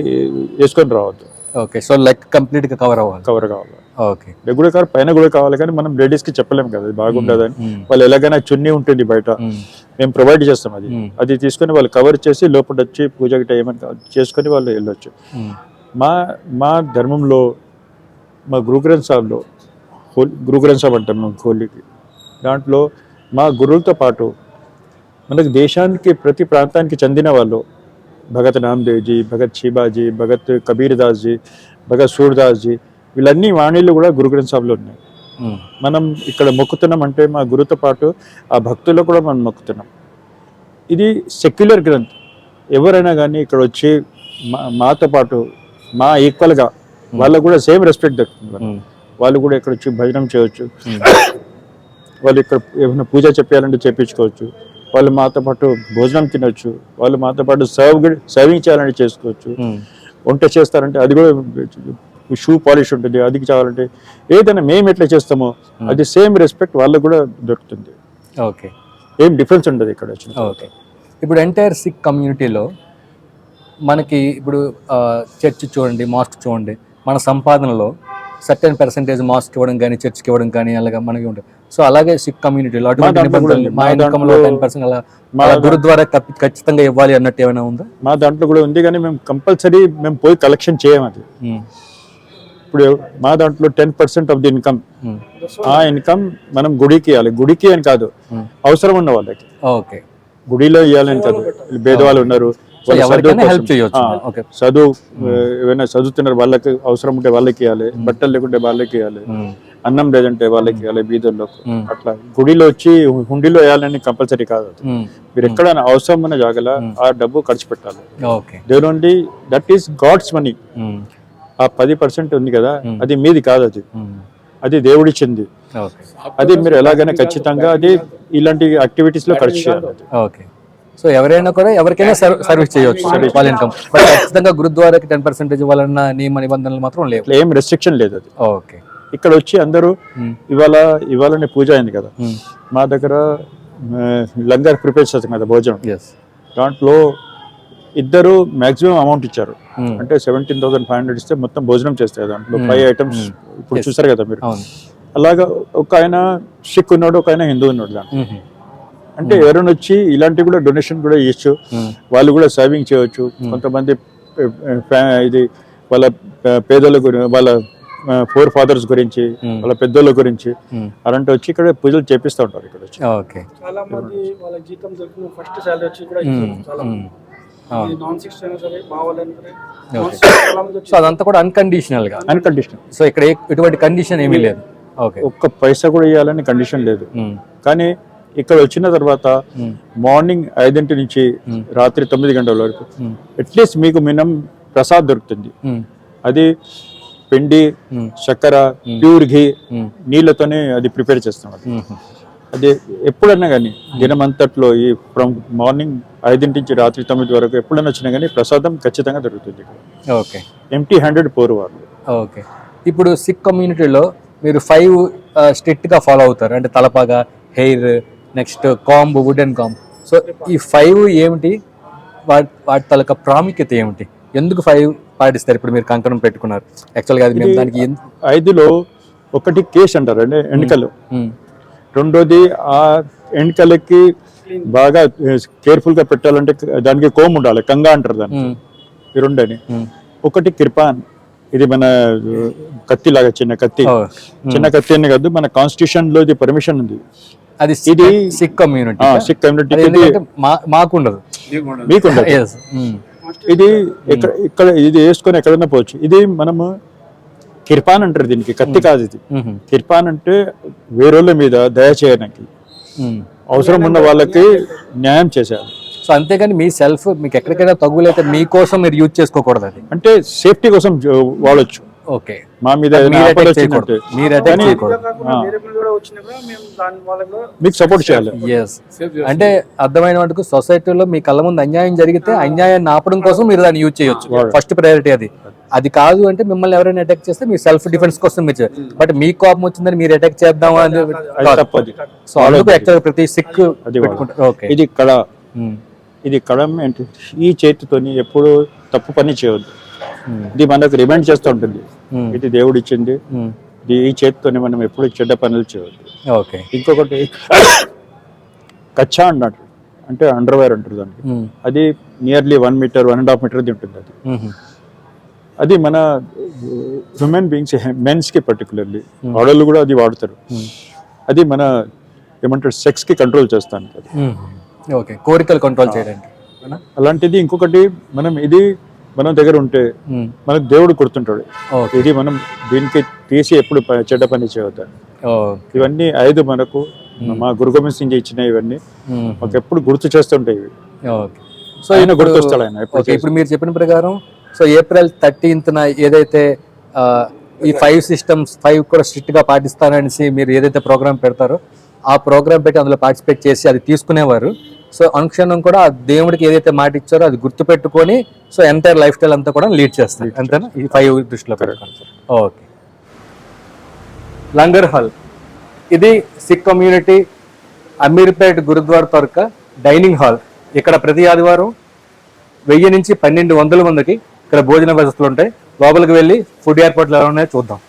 వేసుకొని రావద్దు. ఓకే. సో లెగ్ కంప్లీట్ గా కవర్ కావాలి. ఓకే. రెగ్యులర్ కవర్ పైన కూడా కావాలి, కానీ మనం లేడీస్ కి చెప్పలేము కదా అది బాగుండదని. వాళ్ళు ఎలాగైనా చున్నీ ఉంటుంది బయట, మేము ప్రొవైడ్ చేస్తాం. అది తీసుకొని వాళ్ళు కవర్ చేసి లోపల వచ్చి పూజకి టైం చేసుకొని వాళ్ళు వెళ్ళొచ్చు. మా ధర్మంలో, మా గురు గ్రంథ్ సాబ్లో, గురు గ్రంథ్ సాబ్ అంటాం మేము హోలీకి. దాంట్లో మా గురువులతో పాటు మనకు దేశానికి ప్రతి ప్రాంతానికి చెందిన వాళ్ళు, భగత్ నామదేవ్జీ, భగత్ షీబాజీ, భగత్ కబీర్ దాస్ జీ, భగత్ సూర్దాస్ జీ, వీళ్ళన్నీ వాణిలు కూడా గురు గ్రంథ్ సాబ్లో ఉన్నాయి. మనం ఇక్కడ మొక్కుతున్నాం అంటే మా గురుతో పాటు ఆ భక్తుల్లో కూడా మనం మొక్కుతున్నాం. ఇది సెక్యులర్ గ్రంథ్. ఎవరైనా కానీ ఇక్కడ వచ్చి మాతో పాటు మా ఈక్వల్గా వాళ్ళకు కూడా సేమ్ రెస్పెక్ట్ దక్కుతుంది. వాళ్ళు కూడా ఇక్కడ వచ్చి భజనం చేయవచ్చు, వాళ్ళు ఇక్కడ ఏమైనా పూజ చెప్పాలంటే చేయించుకోవచ్చు, వాళ్ళు మాతో పాటు భోజనం తినొచ్చు, వాళ్ళు మాతో పాటు సర్వింగ్ చేయాలంటే చేసుకోవచ్చు. వంట చేస్తారంటే అది కూడా, షూ పాలిష్ ఉంటుంది అది కావాలంటే, ఏదైనా మేము ఎట్లా చేస్తామో అది సేమ్ రెస్పెక్ట్ వాళ్ళకు కూడా దొరుకుతుంది. ఓకే. ఏం డిఫరెన్స్ ఉండదు ఇక్కడ. ఓకే. ఇప్పుడు ఎంటైర్ సిక్ కమ్యూనిటీలో మనకి ఇప్పుడు చర్చ్ చూడండి, మాస్క్ చూడండి, మన సంపాదనలో సర్టెన్ పర్సెంటేజ్ మాస్క్ ఇవ్వడం కానీ, చర్చ్కి ఇవ్వడం కానీ అలాగా మనకి ఉంటుంది. సో అలాగే సిక్ కమ్యూనిటీలో అటువంటి నిబంధనలు, మా ఇన్కమ్లో 10% అలా మా గురుద్వారా ఖచ్చితంగా ఇవ్వాలి అన్నట్టు ఏమైనా ఉందా? మా దాంట్లో కూడా ఉంది, కానీ మేము కంపల్సరీ మేము పోయి కలెక్షన్ చేయము. అది ఇప్పుడు మా దాంట్లో 10% ఆఫ్ ది ఇన్కమ్, ఆ ఇన్కమ్ మనం గుడికి ఇవ్వాలి. గుడికి అని కాదు, అవసరం ఉన్న వాళ్ళకి. ఓకే. గుడిలో ఇవ్వాలని కాదు. పేదవాళ్ళు ఉన్నారు, చదువు ఏమైనా చదువుతున్నారు, వాళ్ళకి అవసరం ఉంటే వాళ్ళకి ఇవ్వాలి, బట్టలు లేకుంటే వాళ్ళకి ఇవ్వాలి, అన్నం లేదంటే వాళ్ళకి ఇవ్వాలి బీదర్లోకి. అట్లా గుడిలో వచ్చి హుండీలో వేయాలని కంపల్సరీ కాదు. మీరు ఎక్కడైనా అవసరం ఉన్న జాగలా ఆ డబ్బు ఖర్చు పెట్టాలి. There only that is God's money. ఆ 10% ఉంది కదా, అది మీది కాదు, అది దేవుడిచ్చింది. అది మీరు ఎలాగైనా ఖచ్చితంగా అది ఇలాంటి యాక్టివిటీస్ లో ఖర్చు చేయాలి. ఓకే. సో ఎవరైనా కూడా ఎవరికైనా సర్వీస్ చేయవచ్చు వాళ్ళ ఇన్కమ్. ఖచ్చితంగా గురుద్వారాకి 10% ఇవ్వాలన్న నియమ నిబంధనలు మాత్రం లేవు, ఏం రెస్ట్రిక్షన్ లేదు. అది ఓకే. ఇక్కడ వచ్చి అందరూ ఇవాళ పూజ అయింది కదా, మా దగ్గర లంగర్ ప్రిపేర్ చేస్తాం కదా భోజనం. దాంట్లో ఇద్దరు మాక్సిమం అమౌంట్ ఇచ్చారు. అంటే 17,500 ఇస్తే మొత్తం భోజనం చేస్తారు దాంట్లో 5 ఐటమ్స్ ఇప్పుడు చూసారు కదా మీరు. అలాగా ఒక ఆయన సిక్ ఉన్నాడు, ఒక ఆయన హిందూ ఉన్నాడు దాంట్లో. అంటే ఎవరైనా వచ్చి ఇలాంటి కూడా డొనేషన్ కూడా ఇవ్వచ్చు, వాళ్ళు కూడా సేవింగ్ చేయవచ్చు. కొంతమంది ఇది వాళ్ళ పేదల గురించి, వాళ్ళ ఫోర్ ఫాదర్స్ గురించి, వాళ్ళ పెద్దోళ్ళ గురించి అలాంటి వచ్చి ఇక్కడ పూజలు చేపిస్తూ ఉంటారు ఇక్కడ వచ్చి. చాలా మంది వాళ్ళ జీతం దొరికిన ఫస్ట్ శాలరీ వచ్చి కూడా ఇచ్చారు. చాలా మంది non-60 అయినా సరే మా వాళ్ళైనా సరే చాలా మంది సో అదంతా కూడా అన్కండిషనల్ గా. అన్కండిషనల్. సో ఇక్కడ ఎటువంటి కండిషన్ ఏమీ లేదు. ఓకే, ఒక్క పైసా కూడా ఇవ్వాలని కండిషన్ లేదు. కానీ ఇక్కడ వచ్చిన తర్వాత మార్నింగ్ 5 నుంచి రాత్రి 9 గంటల వరకు అట్లీస్ట్ మీకు మినిమం ప్రసాద్ దొరుకుతుంది. అది పిండి, చక్కెర, ప్యూర్ ఘీ నీళ్ళతోనే అది ప్రిపేర్ చేస్తాం. అది ఎప్పుడన్నా కానీ దినమంతట్లో ఈ ఫ్రమ్ మార్నింగ్ 5 నుంచి రాత్రి 9 వరకు ఎప్పుడన్నా వచ్చినా కానీ ప్రసాదం ఖచ్చితంగా దొరుకుతుంది. ఓకే, ఎంటీ హ్యాండెడ్ పోరు వాళ్ళు. ఓకే, ఇప్పుడు సిక్ కమ్యూనిటీలో మీరు 5 స్ట్రిక్ట్ గా ఫాలో అవుతారు. అంటే తలపాగా, hair, next comb, wooden comb. So ఈ 5 ఏమిటి, వాటి తాలూకా ప్రాముఖ్యత ఏమిటి, ఎందుకు 5 పాటిస్తారు? ఇప్పుడు మీరు కంకణం పెట్టుకున్నారు, యాక్చువల్గా అది మేము దానికి 5లో ఒకటి కేస్ అంటారు అంటే ఎన్నికలు, రెండోది ఆ ఎన్నికలకి బాగా కేర్ఫుల్ గా పెట్టాలంటే దానికి కోమ్ ఉండాలి, కంగా అంటారు దాన్ని, ఈ రెండని. ఒకటి కిర్పాన్, ఇది మన కత్తి లాగా చిన్న కత్తి, చిన్న కత్తి అని కాదు, మన కాన్స్టిట్యూషన్ లో ఇది పర్మిషన్ ఉంది. అది ఇది సిక్ కమ్యూనిటీ, సిక్ కమ్యూనిటీ మాకుండదు, మీకుండదు. ఇది ఇక్కడ ఇది వేసుకొని ఎక్కడన్నా పోవచ్చు. ఇది మనము కిర్పాన్ అంటారు దీనికి, కత్తి కాదు ఇది. కిర్పాన్ అంటే వేరేళ్ళ మీద దయ చేయడానికి, అవసరం ఉన్న వాళ్ళకి న్యాయం చేసేయాలి. సో అంతేగాని మీ సెల్ఫ్ మీకు ఎక్కడికైనా తగ్గులైతే మీకోసం మీరు యూజ్ చేసుకోకూడదు. అది అంటే సేఫ్టీ కోసం వాడొచ్చు. ఓకే, మా మీద మీకు సపోర్ట్ చేయాలి. అంటే అర్థమైన మటుకు సొసైటీలో మీ కళ్ళ ముందు అన్యాయం జరిగితే అన్యాయాన్ని ఆపడం కోసం మీరు దాన్ని యూజ్ చేయొచ్చు. ఫస్ట్ ప్రయారిటీ అది. అది కాదు అంటే మిమ్మల్ని ఎవరైనా అటాక్ చేస్తే మీ సెల్ఫ్ డిఫెన్స్ కోసం మీరు, బట్ మీ కోపం వచ్చిందని మీరు అటాక్ చేద్దామా అని. సో అందుకు యాక్చువల్గా ప్రతి సిక్ ఓకే, ఇది కళ, ఇది కళం ఏంటి, ఈ చేతితోని ఎప్పుడు తప్పు పని చేయవద్దు. ఇది మనకు రిమైండ్ చేస్తూ ఉంటుంది, ఇది దేవుడు ఇచ్చింది, ఈ చేతితోనే మనం ఎప్పుడు చెడ్డ పనులు చేయవద్దు. ఓకే, ఇంకొకటి కచ్చా అన్నట్టు, అంటే అండర్వేర్ అంటారు దానికి. అది నియర్లీ 1 మీటర్ 1.5 మీటర్ ఉంటుంది. అది అది మన హ్యూమన్ బీయింగ్స్, మెన్స్ కి పర్టికులర్లీ, ఆడవాళ్ళు కూడా అది వాడతారు. అది మన ఏమంటారు సెక్స్ కి కంట్రోల్ చేస్తాను. ఓకే, కోరికలు కంట్రోల్ చేయడానికి. అలాంటిది ఇంకొకటి, మనం ఇది మన దగ్గర ఉంటే మనకు దేవుడు గుర్తుంటాడు. ఇది మనం దీనికి తీసి ఎప్పుడు చెడ్డ పని చేయవద్దు. ఇవన్నీ 5 మనకు మా గురు గోవింద్ సింగ్ ఇచ్చిన, ఇవన్నీ మాకు ఎప్పుడు గుర్తు చేస్తుంటాయి ఇవి. సో ఆయన గుర్తొస్తాడు ఆయన. ఇప్పుడు మీరు చెప్పిన ప్రకారం సో April 13th ఏదైతే ఈ 5 సిస్టమ్స్ 5 కూడా స్ట్రిక్ట్ గా పాటిస్తారనేసి మీరు ఏదైతే ప్రోగ్రామ్ పెడతారో ఆ ప్రోగ్రామ్ పెట్టి అందులో పార్టిసిపేట్ చేసి అది తీసుకునేవారు. సో అనుక్షణం కూడా ఆ దేవుడికి ఏదైతే మాట ఇచ్చారో అది గుర్తు పెట్టుకొని సో ఎంటైర్ లైఫ్ స్టైల్ అంతా కూడా లీడ్ చేస్తారు. అంతేనా? ఈ 5 దృష్టిలో పెట్టుకోండి. ఓకే, లంగర్ హాల్, ఇది సిక్ కమ్యూనిటీ అమీర్పేట్ గురుద్వారా తరక డైనింగ్ హాల్. ఇక్కడ ప్రతి ఆదివారం 1000 నుంచి 1200 మందికి ఇక్కడ భోజన వసతులు ఉంటాయి. లోపలికి వెళ్ళి ఫుడ్ ఏర్పాట్లు ఎలా ఉన్నాయో చూద్దాం.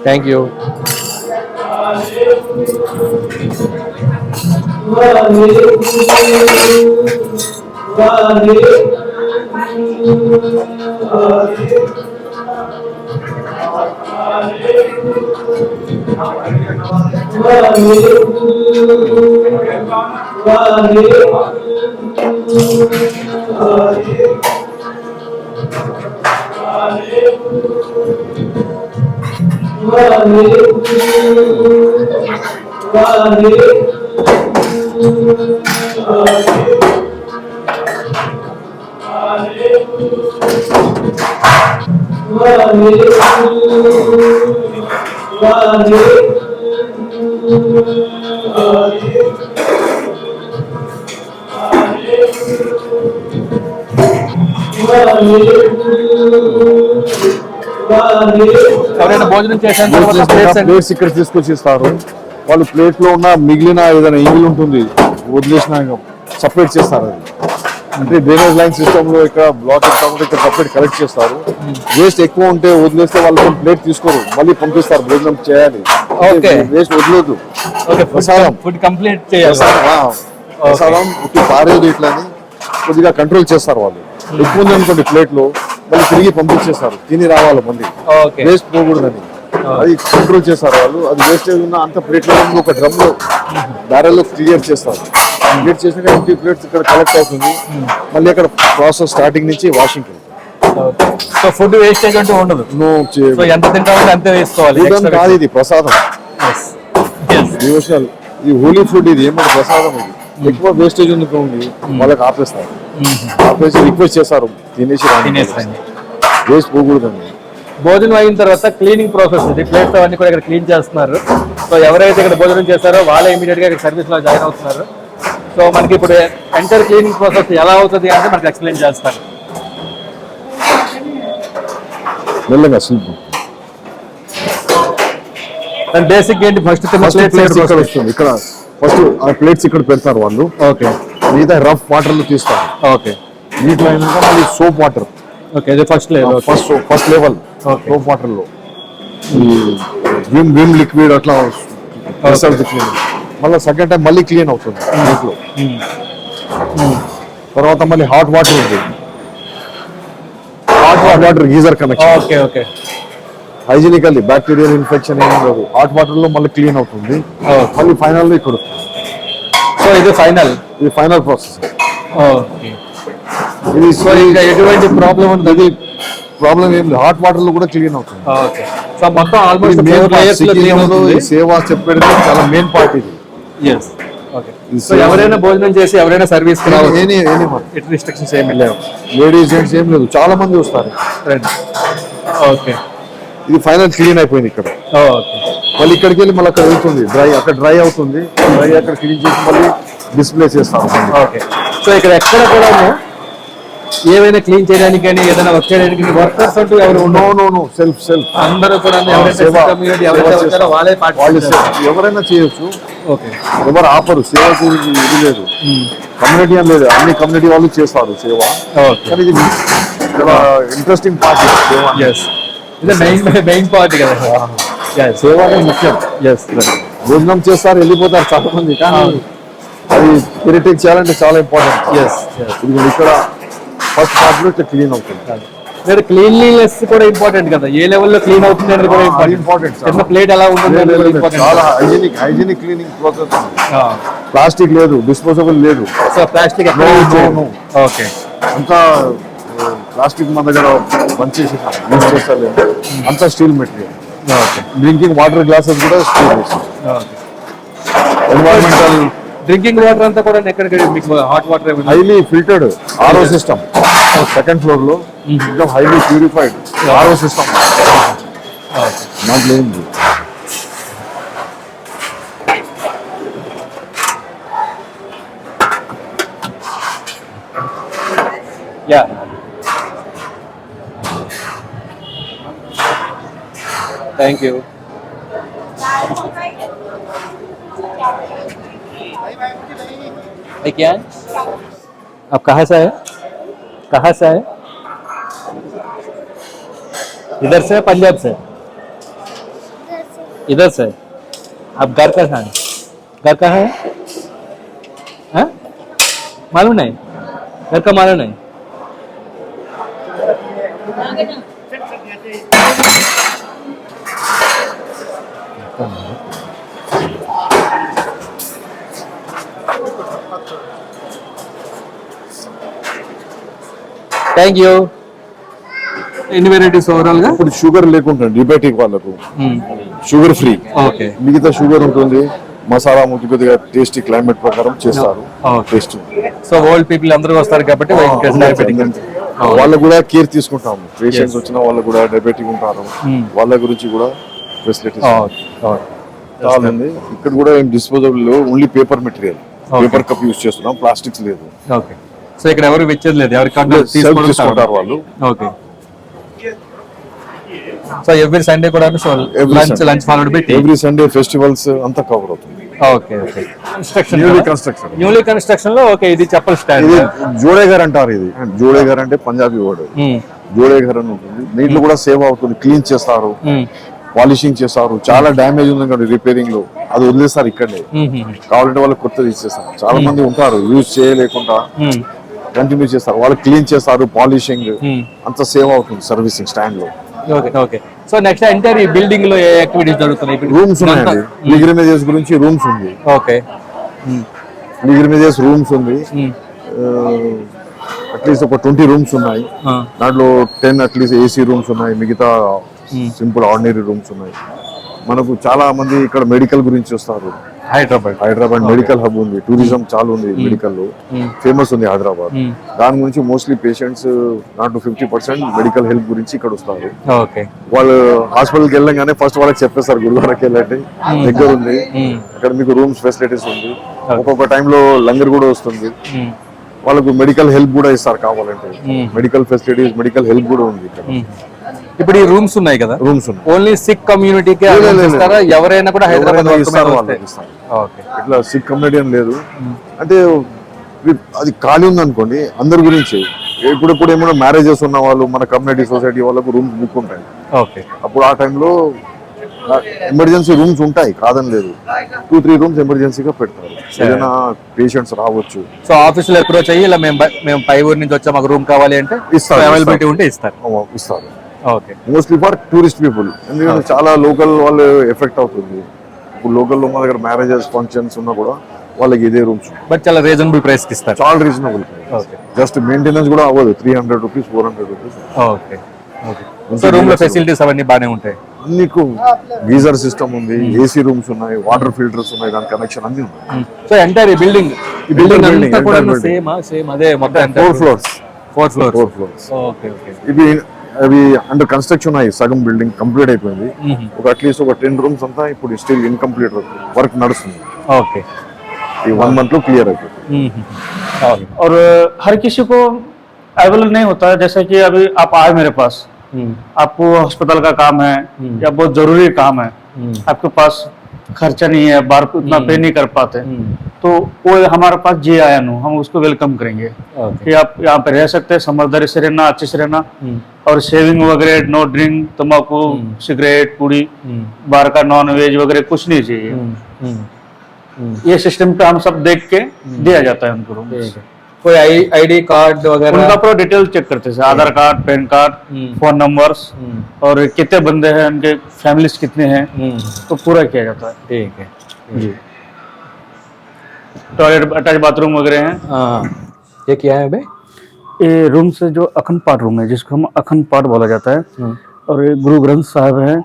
Thank you. ఎవరైనా భోజనం చేసిన తర్వాత plates and- ప్లేట్స్ ఇక్కడ తీసుకొచ్చి ఇస్తారు. వాళ్ళు ప్లేట్ లో ఉన్న మిగిలిన ఏదైనా ఎంగిల్ ఉంటుంది వదిలేసిన సపరేట్ చేస్తారు. అది అంటే డ్రైనేజ్ లైన్ సిస్టమ్ లో ఇక్కడ బ్లాక్ కాబట్టి ఇక్కడ సపరేట్ కలెక్ట్ చేస్తారు. వేస్ట్ ఎక్కువ ఉంటే వదిలేస్తే వాళ్ళు ప్లేట్ తీసుకోరు, మళ్ళీ పంపిస్తారు. భోజనం చేయాలి, Okay. వేస్ట్ వదిలేదు. ఓకే ప్రసాదం. ఫుడ్ కంప్లీట్ చేయాలి. ప్రసాదం పారేది ఇట్లా అని కొద్దిగా కంట్రోల్ చేస్తారు వాళ్ళు. ఎక్కువ ఉంది అనుకోండి ప్లేట్ లో మళ్ళీ తిరిగి పంపించేస్తారు, తిని రావాలి మళ్ళీ, ఓకే వేస్ట్ పోకూడదని. అది కంట్రోల్ చేస్తారు వాళ్ళు. అది వేస్టేజ్ ఉన్న అంత ప్లేట్ లో ఒక డ్రమ్ లో బ్యారెల్ లో క్లియర్ చేస్తారు. క్లియర్ చేసినాక ఎంటీ ప్లేట్స్ ఇక్కడ కలెక్ట్ అవుతుంది. మళ్ళీ అక్కడ ప్రాసెస్ స్టార్టింగ్ నుంచి వాషింగ్. సో ఫుడ్ వేస్టేజ్ అంటూ ఉండదు. సో ఎంత తింటామంటే అంతే వేసుకోవాలి. కాదు, ఇది ప్రసాదం. డివోషనల్, ఇది హోలీ ఫుడ్. ఇది ఏమంటే ప్రసాదం. ఇది ఎక్కువ వేస్టేజ్ ఉంది వాళ్ళకి ఆపేస్తారు. ఆపేసి రిక్వెస్ట్ చేస్తారు తినేసి వేస్ట్ పోకూడదండి. భోజనం అయిన తర్వాత క్లీనింగ్ ప్రాసెస్ ఇది. ప్లేట్స్ అవన్నీ కూడా ఇక్కడ క్లీన్ చేస్తున్నారు. సో ఎవరైతే ఇక్కడ భోజనం చేస్తారో వాళ్ళే ఇమీడియట్ గా ఇక్కడ సర్వీస్ లో జాయిన్ అవుతున్నారు. సో మనకి ఇప్పుడు ఎంటర్ క్లీనింగ్ ప్రాసెస్ ఎలా అవుతుంది అంటే మనకి ఎక్స్ప్లెయిన్ చేస్తారు. మెల్లగా శిల్పం అండ్ బేసిక్ ఏంటి, ఫస్ట్ ప్లేట్స్ ఇక్కడ వస్తుంది. ఇక్కడ ఫస్ట్ ఆ ప్లేట్స్ ఇక్కడ పెడతారు వాళ్ళు. ఓకే, మిగతా రఫ్ వాటర్ లో తీస్తారు. ఓకే, నీటిలో అయినాక మళ్ళీ సోప్ వాటర్. ఓకే, ఇది first level. First level soap water లో విమ్ లిక్విడ్ అట్లా క్లీన్. మళ్ళీ సెకండ్ టైం మళ్ళీ క్లీన్ అవుతుంది నీటిలో. తర్వాత మళ్ళీ హాట్ వాటర్ ఉంది. Hot water geyser connection. Okay, okay, hygienically bacterial infection ఏమి లేదు. హాట్ వాటర్ లో మళ్ళీ క్లీన్ అవుతుంది. మళ్ళీ ఫైనల్ లో ఇక్కడ. సో ఇది ఫైనల్, ఇది ఫైనల్ ప్రాసెస్. ఓకే. ఇది సో ఇంకా ఎటువంటి ప్రాబ్లం ఉంది? ఇది ప్రాబ్లం ఏం లేదు. హాట్ వాటర్ లో కూడా క్లీన్ అవుతుంది. ఓకే. సో మొత్తం ఆల్మోస్ట్ ఇది main part. లేయర్స్ లో క్లీన్ సిక్కింలో అవుతుంది. ఈ సేవ చెప్పేది చాలా మెయిన్ పార్ట్ ఇది. yes okay. సో ఎవరైనా భోజనం చేసి ఎవరైనా సర్వీస్ కి రావచ్చు. ఇట్ రిస్ట్రిక్షన్స్ ఏమీ లేవు. లేడీస్ జెంట్స్ ఏం లేదు, చాలా మంది వస్తారు. ఓకే, ఇది ఫైనల్ క్లీన్ అయిపోయింది ఇక్కడ. ఓకే, మళ్ళీ ఇక్కడికి వెళ్ళి మళ్ళీ అక్కడ వెళ్తుంది డ్రై, అక్కడ డ్రై అవుతుంది. డ్రై అక్కడ క్లీన్ చేసి మళ్ళీ డిస్ప్లే చేస్తారు. ఓకే. సో ఇక్కడ ఎక్కడ కూడా ఏమైనా క్లీన్ చేయడానికి కానీ ఏదైనా వర్క్ చేయడానికి వర్కర్స్ అంటూ ఎవరు నో సెల్ఫ్ అందరూ కూడా ఎవరైతే community ఎవరైతే వచ్చారో వాళ్ళే వాళ్ళు పార్టిసిపేట్. ఎవరైనా చేయొచ్చు. ఓకే, ఎవరు ఆపరు. సేవ గురించి ఇది లేదు, కమ్యూనిటీ అని లేదు. అన్ని కమ్యూనిటీ వాళ్ళు చేస్తారు సేవ. ఓకే, కానీ ఇది చాలా ఇంట్రెస్టింగ్ పార్ట్ సేవ. yes ఇది మెయిన్ పార్ట్ కదా. సేవ అనేది ముఖ్యం. భోజనం చేస్తారు, వెళ్ళిపోతారు చాలా మంది, కానీ అది ఇరిటేట్ చేయాలంటే చాలా ఇంపార్టెంట్. ఇది ఇక్కడ ఫస్ట్ పార్ట్ లో ఇట్లా క్లీన్ అవుతుంది. మీరు క్లీన్లీనెస్ కూడా ఇంపార్టెంట్ కదా. ఏ లెవెల్లో క్లీన్ అవుతుంది అనేది కూడా ఇంపార్టెంట్. చిన్న ప్లేట్ ఎలా ఉంటుంది అనేది కూడా ఇంపార్టెంట్. చాలా హైజీనిక్ క్లీనింగ్ ప్రాసెస్. ప్లాస్టిక్ లేదు, డిస్పోజబుల్ లేదు. సో ప్లాస్టిక్ ఓకే, అంతా ప్లాస్టిక్ మన దగ్గర బంద్ చేసి యూజ్ చేస్తారు. అంతా steel material. Drinking water glasses కూడా స్టీల్. ఎన్వైరన్మెంటల్ డ్రింకింగ్ వాటర్ అంతా కూడా ఎక్కడికి మీకు hot water highly filtered RO system. Second floor లో एकदम హైలీ ప్యూరిఫైడ్ ఆర్ఓ సిస్టమ్. దాంట్లో ఏంది యా. Thank you. क्या आप कहाँ से आए? कहाँ से आए? इधर से पंजाब से? इधर से। आप घर कहाँ है? घर कहाँ है? हाँ? मालूम नहीं? घर का मालूम नहीं। Thank you. ఎన్ని వెరైటీస్ ఓవరాల్ గా? ఇప్పుడు షుగర్ లేకుండా డిబేటిక్ వాళ్ళకు షుగర్ ఫ్రీ, ఓకే. మిగతా షుగర్ ఉంటుంది. మసాలా ముద్దు కొద్దిగా టేస్టీ క్లైమేట్ ప్రకారం చేస్తారు. టేస్ట్ సో ఓల్డ్ పీపుల్ అందరూ వస్తారు కాబట్టి డయాబెటిక్ వాళ్ళకు కూడా కేర్ తీసుకుంటాము. పేషెంట్స్ వచ్చిన వాళ్ళకు కూడా డయాబెటిక్ ఉంటారు, వాళ్ళ గురించి కూడా ఫెసిలిటీస్ చాలా ఉంది. ఇక్కడ కూడా ఏం disposable, only paper material, paper cup use చేస్తున్నాం, ప్లాస్టిక్స్ లేదు. ఓకే. సో ఇక్కడ ఎవరు వెచ్చేది లేదు, ఎవరికి Serve చేసుకుంటారు వాళ్ళు. ఓకే. సో ఎవ్రీ సండే కూడా lunch followed by tea. Every Sunday festivals అంతా కవర్ అవుతుంది. Okay okay. Construction newly construction లో ఓకే. ఇది చెప్పల్ ఇది స్టాండ్. జోడేఘర్ అంటారు. ఇది జోడేఘర్ అంటే పంజాబీ వర్డ్. జోడేఘర్ అని ఉంటుంది. నీటిలో కూడా సేవ్ అవుతుంది, క్లీన్ చేస్తారు, పాలిషింగ్ చేస్తారు. చాలా డ్యామేజ్ ఉంది కదా రిపేరింగ్ లో, అది వదిలేస్తారు ఇక్కడే. కావాలంటే వాళ్ళకి కొత్తది ఇచ్చేస్తారు. చాలా మంది ఉంటారు యూజ్ చేయలేకుండా కంటిన్యూ చేస్తారు, వాళ్ళు క్లీన్ చేస్తారు, పాలిషింగ్ అంత సేవ్ అవుతుంది సర్వీసింగ్ స్టాండ్ లో. Okay okay. So next entire ఈ బిల్డింగ్ లో ఏ యాక్టివిటీస్ జరుగుతున్నాయి? రూమ్స్ ఉన్నాయండి, లిగ్రిమేజెస్ గురించి రూమ్స్ ఉంది. ఓకే. లిగ్రిమేజెస్ రూమ్స్ ఉంది. అట్లీస్ట్ ఒక 20 రూమ్స్ ఉన్నాయి. దాంట్లో 10 అట్లీస్ట్ ఏసీ రూమ్స్ ఉన్నాయి, మిగతా సింపుల్ ఆర్డినరీ రూమ్స్ ఉన్నాయి. మనకు చాలా మంది ఇక్కడ మెడికల్ గురించి వస్తారు. హైదరాబాద్ మెడికల్ హబ్ ఉంది, టూరిజం చాలా ఉంది, మెడికల్ ఫేమస్ ఉంది హైదరాబాద్. దాని గురించి mostly patients not 50% medical help గురించి ఇక్కడ వస్తారు. వాళ్ళు హాస్పిటల్కి వెళ్ళగానే ఫస్ట్ వాళ్ళకి చెప్పేస్తారు గురువారకి వెళ్ళండి, దగ్గర ఉంది, ఇక్కడ మీకు రూమ్స్ ఫెసిలిటీస్ ఉంది. ఒక్కొక్క టైంలో లంగర్ కూడా వస్తుంది, వాళ్ళకు మెడికల్ హెల్ప్ కూడా ఇస్తారు కావాలంటే. మెడికల్ ఫెసిలిటీస్, మెడికల్ హెల్ప్ కూడా ఉంది ఇక్కడ. ఇప్పుడు ఈ రూమ్స్ ఉన్నాయి కదా, రూమ్స్ ఉన్నాయి. ఓన్లీ సిక్ కమ్యూనిటీకి ఇస్తారా? ఎవరైనా కూడా హైదరాబాద్ ఇస్తారు, వాళ్ళకి ఇస్తారు. ఇట్లా సిక్ కమ్యూనిటీ అని లేదు. అంటే అది ఖాళీ ఉంది అనుకోండి, అందరి గురించి. ఇప్పుడు ఏమైనా మ్యారేజెస్ ఉన్న వాళ్ళు, మన కమ్యూనిటీ సొసైటీ వాళ్ళకు రూమ్స్ బుక్ ఉంటాయి. అప్పుడు ఆ టైంలో ఎమర్జెన్సీ రూమ్స్ ఉంటాయి, కాదని లేదు. 2-3 రూమ్స్ ఎమర్జెన్సీగా పెడతారు, ఏదైనా పేషెంట్స్ రావచ్చు. సో ఆఫీస్ లో అప్రోచ్ అయ్యి ఇలా మేము పై ఊరి నుంచి వచ్చా, మాకు రూమ్ కావాలి అంటే ఇస్తారు, అవైలబిలిటీ ఉంటే ఇస్తారు. Okay. Mostly for tourist people, ఎందుకంటే చాలా లోకల్ వాళ్ళు ఎఫెక్ట్ అవుతుంది. ఇప్పుడు లోకల్లో మా దగ్గర మ్యారేజెస్ ఫంక్షన్స్ ఉన్నా కూడా వాళ్ళకి ఇదే రూమ్స్, బట్ చాలా రీజనబుల్ ప్రైస్ కి ఇస్తారు. చాలా రీజనబుల్. జస్ట్ మెయింటెనెన్స్ కూడా అవ్వదు, 300 rupees 400 rupees. Okay okay. So room లో ఫెసిలిటీస్ అవన్నీ బాగానే ఉంటాయి. నీకు గీజర్ సిస్టమ్ ఉంది, ఏసీ రూమ్స్ ఉన్నాయి, వాటర్ ఫిల్టర్స్ ఉన్నాయి, దాని కనెక్షన్ అన్ని ఉన్నాయి. సో ఎంటైర్ ఈ బిల్డింగ్ అంతా కూడా సేమ్ అదే మొత్తం 4 ఫ్లోర్స్. 4 ఫ్లోర్స్. Okay okay. ఇవి అవి అండర్ కన్స్ట్రక్షన్ ఉన్నాయి, సగం బిల్డింగ్ కంప్లీట్ అయిపోయింది. ఒక అట్లీస్ట్ ఒక 10 రూమ్స్ అంతా ఇప్పుడు స్టిల్ ఇన్కంప్లీట్ వర్క్ నడుస్తుంది. ఓకే. ఈ 1 मंथ లో క్లియర్ అయిపోతుంది. और हर किसी को अवेलेबल नहीं होता है। जैसे कि अभी आप आए मेरे पास, आपको अस्पताल का काम है या बहुत जरूरी काम है, आपके पास खर्चा नहीं है, बाहर उतना पे नहीं कर पाते, तो वो हमारे पास जी आया नो, हम उसको वेलकम करेंगे कि आप यहाँ पे रह सकते हैं, समझदारी से रहना, अच्छे से रहना, और सेविंग वगैरह, नो ड्रिंक, तम्बाकू, सिगरेट, पूड़ी, बाहर का नॉन वेज वगैरह कुछ नहीं चाहिए। ये सिस्टम पे हम सब देख के दिया जाता है उनको रूम। कोई आईडी कार्ड वगैरह उनका पूरा डिटेल चेक करते हैं, Aadhaar card, PAN card, phone numbers, और कितने बंदे हैं, उनके फैमिलीज कितने हैं, तो पूरा किया जाता है। ठीक है जी। टॉयलेट अटैच बाथरूम वगैरह हैं। ये क्या है भाई? ये रूम से जो अखंड पाठ रूम है, जिसको हम अखंड पाठ बोला जाता है, और ये गुरु ग्रंथ साहब है।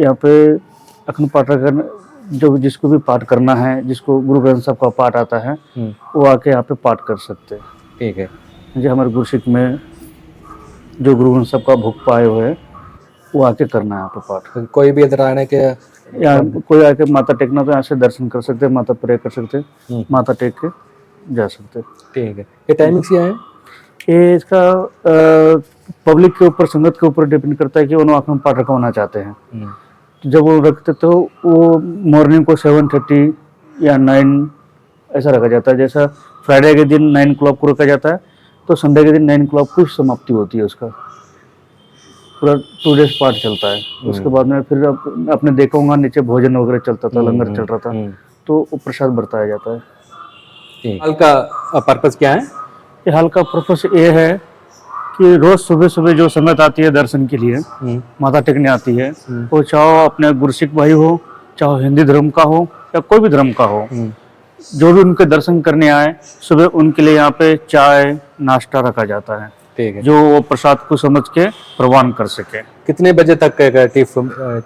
यहाँ पे अखंड पाठ जो जिसको भी पाठ करना है, जिसको गुरु ग्रंथ साहब का पाठ आता है, वो आके यहाँ पे पाठ कर सकते हैं। ठीक है। जो हमारे गुरुसिख में जो गुरु ग्रंथ साहब का भोग पाए हुए हैं, वो आके करना है यहाँ पे पाठ। कोई भी इधर आने के यहाँ कोई आके माथा टेकना तो यहाँ से दर्शन कर सकते हैं, माथा प्रे कर सकते हैं, माथा टेक के जा सकते हैं। ठीक है। ये टाइमिंग्स क्या है? ये इसका पब्लिक के ऊपर, संगत के ऊपर डिपेंड करता है कि उन्होंने अखंड पाठ रखवाना चाहते हैं। जब वो रखते तो वो मॉर्निंग को 7:30 या 9 ऐसा रखा जाता है। जैसा फ्राइडे के दिन 9 o'clock को रखा जाता है, तो संडे के दिन 9 o'clock की समाप्ति होती है उसका। पूरा 2 days पाठ चलता है। उसके बाद में फिर अपने देखा होगा नीचे भोजन वगैरह चलता था, लंगर चल रहा था, तो वो प्रसाद बरताया जाता है। हॉल का पर्पस क्या है? ये हॉल का पर्पस ये है कि रोज सुबह सुबह जो संगत आती है दर्शन के लिए, माथा टेकने आती है, वो चाहे अपने गुरसिख भाई हो, चाहे हिंदी धर्म का हो या कोई भी धर्म का हो, जो भी उनके दर्शन करने आए, सुबह उनके लिए यहाँ पे चाय नाश्ता रखा जाता है, ठीक है। जो वो प्रसाद को समझ के प्रवान कर सके। कितने बजे तक का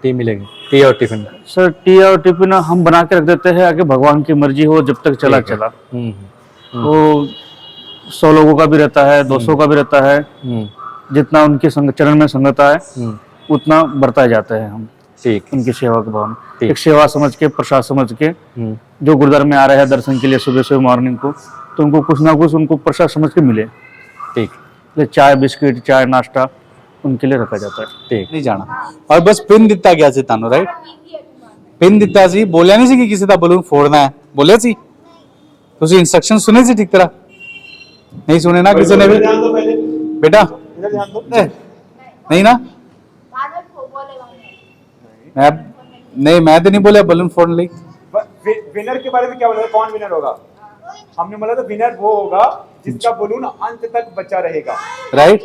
टी मिलेगी, टी और टिफिन? सर टी और टिफिन हम बना के रख देते हैं, आगे भगवान की मर्जी हो, जब तक चला चला। वो 100 लोगों का भी रहता है, 200 का भी रहता है, जितना उनके चरण में संगत आए उतना बरता जाता है हम, ठीक, उनकी सेवा के भाव। एक सेवा समझ के, प्रसाद समझ के, जो गुरुद्वारा में आ रहे हैं दर्शन के लिए सुबह सुबह मॉर्निंग को, तो उनको कुछ ना कुछ उनको प्रसाद समझ के मिले, ठीक। चाय बिस्किट, चाय नाश्ता उनके लिए रखा जाता है। ठीक, नहीं जाना और बस पिन दिता गया सी तानू, राइट? पिन दिता सी, बोलिया नहीं सी कि किसी का बलून फोड़ना है, बोलिया सी? तुसी इंस्ट्रक्शन सुने सी ठीक तरह? नहीं सुने ना किसी ने भी? बेटा नहीं ना, मैं तो नहीं बोला बलून फोड़ने ली। विनर के बारे में क्या बोला था? कौन विनर होगा? हमने बोला था विनर वो होगा जिसका बलून अंत तक बचा रहेगा, राइट?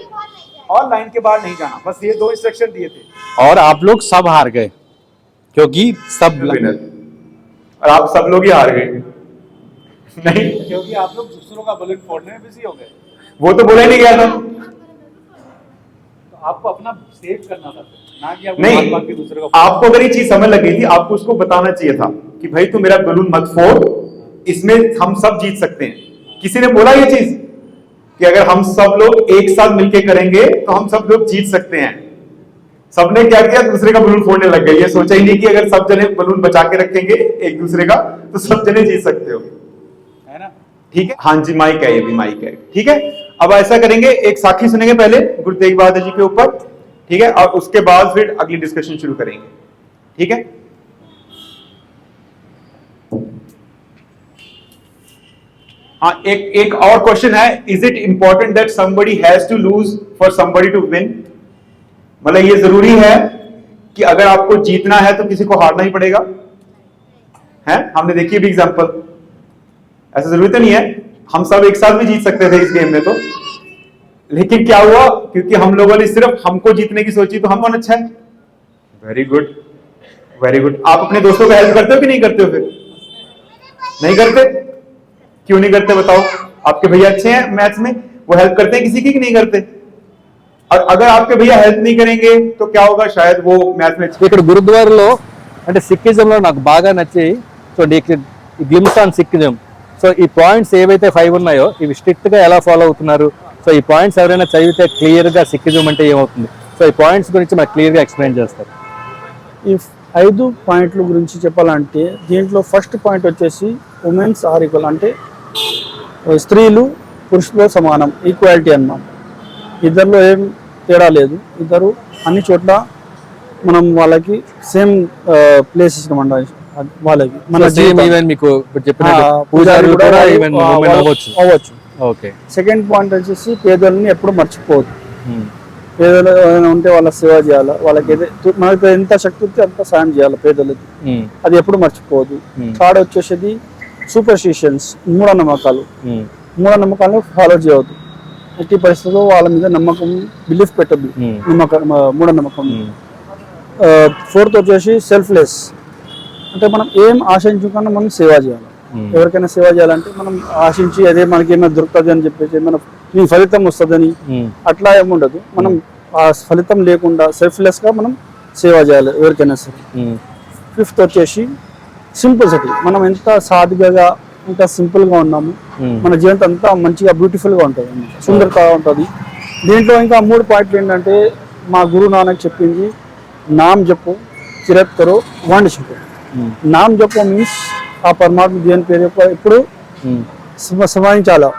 और लाइन के बाहर नहीं जाना, बस ये 2 इंस्ट्रक्शन दिए थे। और आप लोग सब हार गए क्योंकि सब विनर, और आप सब लोग ही हार गए। नहीं, क्योंकि आप लोग दूसरों का बलून फोड़ने में बिजी हो गए। वो तो बोला ही नहीं गया था। तो आपको अपना सेव करना था ना, कि नहीं, बात के दूसरे का। आपको अगर ये चीज समझ लग गई थी, आपको उसको बताना चाहिए था कि भाई तू मेरा बलून मत फोड़, इसमें हम सब जीत सकते हैं। किसी ने बोला ये चीज कि अगर हम सब लोग एक साथ मिलकर करेंगे तो हम सब लोग जीत सकते हैं? सबने क्या किया? दूसरे का बलून फोड़ने लग गए। ये सोचा ही नहीं कि अगर सब जने बलून बचा के रखेंगे एक दूसरे का तो सब जने जीत सकते हो, है ना? ठीक है। हाँ जी, माइक है, ये भी माइक है, ठीक है। अब ऐसा करेंगे, एक साखी सुनेंगे पहले गुरु तेग बहादुर जी के ऊपर, ठीक है, और उसके बाद फिर अगली डिस्कशन शुरू करेंगे, ठीक है। हाँ, एक और क्वेश्चन है, is it important that somebody has to lose for somebody to win? मतलब ये जरूरी है कि अगर आपको जीतना है तो किसी को हारना ही पड़ेगा? है, हमने देखी भी एग्जांपल, ऐसा जरूरी तो नहीं है, हम सब एक साथ भी जीत सकते थे इस गेम में तो, लेकिन क्या हुआ? क्योंकि हम लोगों ने सिर्फ हमको जीतने की सोची तो हम कौन अच्छा है? Very good, very good. आप अपने दोस्तों को हेल्प करते हो कि नहीं करते हो? फिर नहीं करते? क्यों नहीं करते बताओ? आपके भैया अच्छे हैं मैथ्स में, वो हेल्प करते हैं किसी की कि नहीं करते? और अगर आपके भैया हेल्प नहीं करेंगे तो क्या होगा? शायद वो मैथ्स में ఇక్కడ గురుద్వారాలో అంటే సిక్కిజంలో నాకు బాగా నచ్చి చూడండి, గ్లిమ్స్ ఆన్ సిక్కిజం. సో ఈ పాయింట్స్ ఏవైతే 5 ఉన్నాయో ఇవి స్ట్రిక్ట్ గా ఎలా ఫాలో అవుతున్నారు, సో ఈ పాయింట్స్ ఎవరైనా చదివితే క్లియర్ గా సిక్కిజం అంటే ఏమవుతుంది, సో ఈ పాయింట్స్ గురించి మనకు క్లియర్ గా ఎక్స్ప్లెయిన్ చేస్తారు. ఈ 5 పాయింట్ల గురించి చెప్పాలంటే దీంట్లో ఫస్ట్ పాయింట్ వచ్చేసి ఉమెన్స్ ఆర్ ఈక్వల్, అంటే స్త్రీలు పురుషులతో సమానం, ఈక్వాలిటీ అన్నమాట. ఇద్దరిలో ఏం తేడా లేదు, ఇద్దరు అన్ని చోట్ల మనం వాళ్ళకి సేమ్ ప్లేస్ ఇస్తామంట వాళ్ళకి. మన ఈవెన్ మీకు చెప్పిన పూజారులు కూడా ఈవెన్ ఉమెన్ అవ్వచ్చు. ఓకే. సెకండ్ పాయింట్ వచ్చేసి పేదలని ఎప్పుడు మర్చిపోవద్దు. పేదలు ఏమైనా ఉంటే వాళ్ళ సేవ చేయాలి, వాళ్ళకి మనకు ఎంత శక్తి ఉంటే అంత సాయం చేయాలి పేదలకి, అది ఎప్పుడు మర్చిపోవద్దు. థర్డ్ వచ్చేసి సూపర్స్టిషన్స్, మూఢనమ్మకాలు, మూఢనమ్మకాలను ఫాలో చేయవద్దు. ఎట్టి పరిస్థితుల్లో వాళ్ళ మీద నమ్మకం, బిలీఫ్ పెట్టద్దు, మూఢనమ్మకం. ఫోర్త్ వచ్చేసి సెల్ఫ్లెస్, అంటే మనం ఏం ఆశించకుండా మనం సేవ చేయాలి. ఎవరికైనా సేవ చేయాలంటే మనం ఆశించి అదే మనకి ఏమైనా దొరుకుతుంది అని చెప్పేసి మనం ఈ ఫలితం వస్తుందని అట్లా ఏముండదు. మనం ఆ ఫలితం లేకుండా సెల్ఫ్లెస్ గా మనం సేవ చేయాలి ఎవరికైనా సరే. ఫిఫ్త్ వచ్చేసి సింపుల్సిటీ, మనం ఎంత సాధిగా ఎంత సింపుల్ గా ఉన్నాము, మన జీవితం అంతా మంచిగా బ్యూటిఫుల్ గా ఉంటుంది, సుందరత ఉంటుంది. దీంట్లో ఇంకా 3 పాయింట్లు ఏంటంటే మా గురు నానక్ చెప్పింది, నామ్ జపో, కిరత్ కరో, వండ్ చెప్పు. నామ్ జపో మీన్స్ ఆ పరమాత్మ దేవుని పేరు ఎప్పుడు స్మరించాలి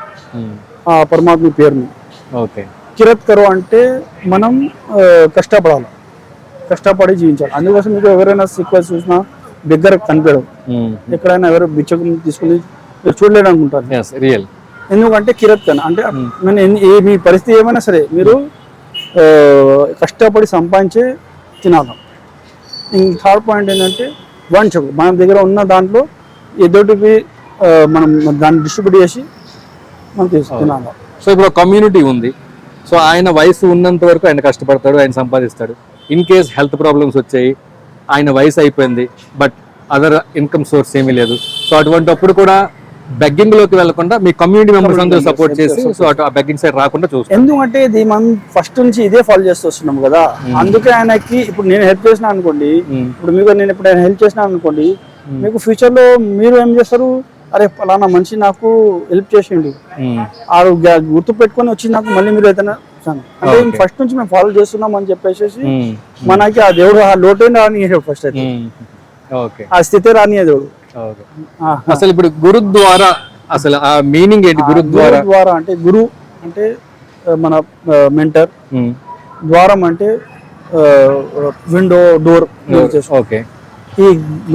ఆ పరమాత్మ పేరుని. ఓకే. కిరత్ కరో అంటే మనం కష్టపడాలి, కష్టపడి జీవించాలి. అందుకోసం మీకు ఎవరైనా సీక్వెన్స్ చూసినా దగ్గర కనిపించడం, ఎక్కడైనా ఎవరు బిచ్చకు తీసుకుని చూడలేడు అనుకుంటారు. ఎందుకంటే కిరత్ అంటే మీ పరిస్థితి ఏమైనా సరే మీరు కష్టపడి సంపాదించే తినాలి. థర్డ్ పాయింట్ ఏంటంటే వంచకు, మన దగ్గర ఉన్న దాంట్లో ఎదుటికి మనం దాన్ని డిస్ట్రిబ్యూట్ చేసి మనం తినాలి. సో ఇప్పుడు కమ్యూనిటీ ఉంది, సో ఆయన వయసు ఉన్నంత వరకు ఆయన కష్టపడతాడు, ఆయన సంపాదిస్తాడు. ఇన్ కేస్ హెల్త్ ప్రాబ్లమ్స్ వచ్చాయి, ఆయన వయసు అయిపోయింది, బట్ అదర్ ఇన్కమ్ సోర్స్ ఏమీ లేదు, సో అటువంటిప్పుడు కూడా బెగ్గింగ్ లోకి వెళ్లకుండా మీ కమ్యూనిటీ మెంబర్స్ అందరూ సపోర్ట్ చేసి సో అటు ఆ బెగ్గింగ్ సైడ్ రాకుండా చూస్తారు. ఎందుకంటే ఇది మనం ఫస్ట్ నుంచి ఇదే ఫాలో చేస్తూ వస్తున్నాం కదా, అందుకే ఆయనకి ఇప్పుడు నేను హెల్ప్ చేసిన అనుకోండి, ఇప్పుడు మీకు నేను ఎప్పుడైనా హెల్ప్ చేసిన అనుకోండి, మీకు ఫ్యూచర్ లో మీరు ఏం చేస్తారు, అరే ఫలానా మనిషి నాకు హెల్ప్ చేసిండు, ఆ గుర్తు పెట్టుకొని వచ్చి నాకు మళ్ళీ మీరు ఏదైనా అంటే ఫస్ట్ నుంచి మేము ఫాలో చేస్తున్నాం అని చెప్పేసి మనకి ఆ దేవుడు ఆ లోటే రానియడు, ఫస్ట్ అయితే ఆ స్థితి రానియే దేవుడు. అసలు ఇప్పుడు గురుద్వారా అసలు ఆ మీనింగ్ ఏంటి? గురుద్వారా అంటే గురు అంటే మన మెంటర్, ద్వారం అంటే విండో డోర్. ఓకే, ఈ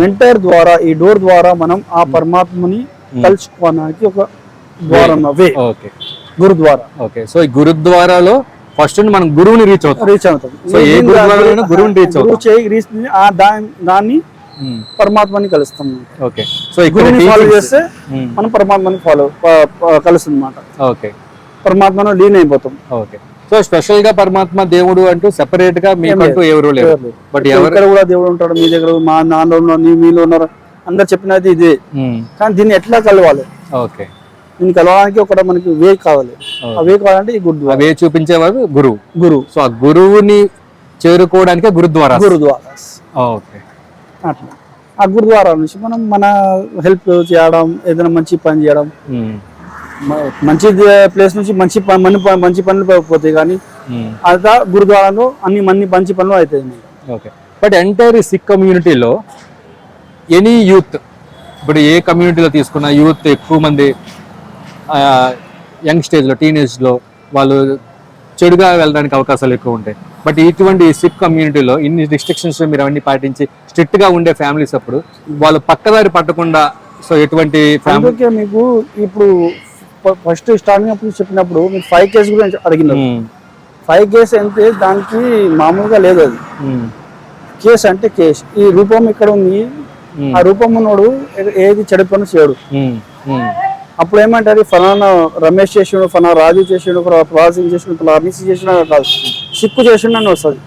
మెంటర్ ద్వారా ఈ డోర్ ద్వారా మనం ఆ పరమాత్మని కలుసుకోవడానికి ఒక ద్వారం వే గురుద్వారా. ఓకే, సో ఈ గురుద్వారాలో ఫస్ట్ మనం గురువుని రీచ్ అవుతాం. సో ఏ గురుద్వారాలో గురువుని రీచ్ అవుతాం, దాన్ని పరమాత్మని కలుస్తాం. ఓకే, సో గురువుని ఫాలో చేస్తే మనం పరమాత్మని కలుస్తుంది అన్నమాట. ఓకే, పరమాత్మను లీన్ అయిపోతాం. ఓకే, సో స్పెషల్ గా పరమాత్మ దేవుడు అంటూ సెపరేట్ గా మీకంటూ ఎవరు లేరు, బట్ ఇక్కడ కూడా దేవుడు ఉంటాడు, మీ దగ్గర మా నాన్నలో మీలో ఉన్నారు, అందరు చెప్పినది ఇదే. కానీ దీన్ని ఎట్లా కలవాలి? ఓకే, దీన్ని కలవడానికి ఒక మనకి వే కావాలి. ఆ వే కావాలంటే ఈ గురుద్వారా, వే చూపించేవారు గురువు. సో ఆ గురువుని చేరుకోవడానికి గురుద్వారా. ఓకే, అట్లా ఆ గురుద్వారా నుంచి మనం మన హెల్ప్ చేయడం, ఏదైనా మంచి పని చేయడం, మంచి ప్లేస్ నుంచి మంచి పనులు పోతాయి. కానీ అదా గురుద్వారాలో అన్ని మంచి పనులు అవుతాయి. ఓకే, బట్ ఎంటైర్ సిక్ కమ్యూనిటీలో ఎనీ యూత్, ఇప్పుడు ఏ కమ్యూనిటీలో తీసుకున్న యూత్ ఎక్కువ మంది యంగ్ స్టేజ్లో, టీనేజ్లో వాళ్ళు చెడుగా వెళ్ళడానికి అవకాశాలు ఎక్కువ ఉంటాయి. బట్ ఇటువంటి సిక్ కమ్యూనిటీలో ఇన్ని రిస్ట్రిక్షన్స్ మీరు అవన్నీ పాటించి స్ట్రిక్ట్గా ఉండే ఫ్యామిలీస్ అప్పుడు వాళ్ళు పక్కదారి పట్టకుండా, సో ఎటువంటి ఫ్యామిలీ మీకు ఇప్పుడు ఫస్ట్ స్టార్టింగ్ అప్పుడు చెప్పినప్పుడు మీరు 5 కేసు గురించి అడిగినారు. 5 కేసు అంటే దానికి మామూలుగా లేదు, అది కేసు అంటే కేసు. ఈ రూపం ఇక్కడ ఉంది, ఆ రూపం ఉన్నోడు ఏది చెడు పని చేయడు. అప్పుడు ఏమంటారు, ఫలానా రమేష్ చేసిండు, ఫలానా రాజు చేసిండు, ప్రాసింగ్ చేసిండు, ఫలానా చేసిన కాదు, సిక్కు చేసిండు అని వస్తుంది.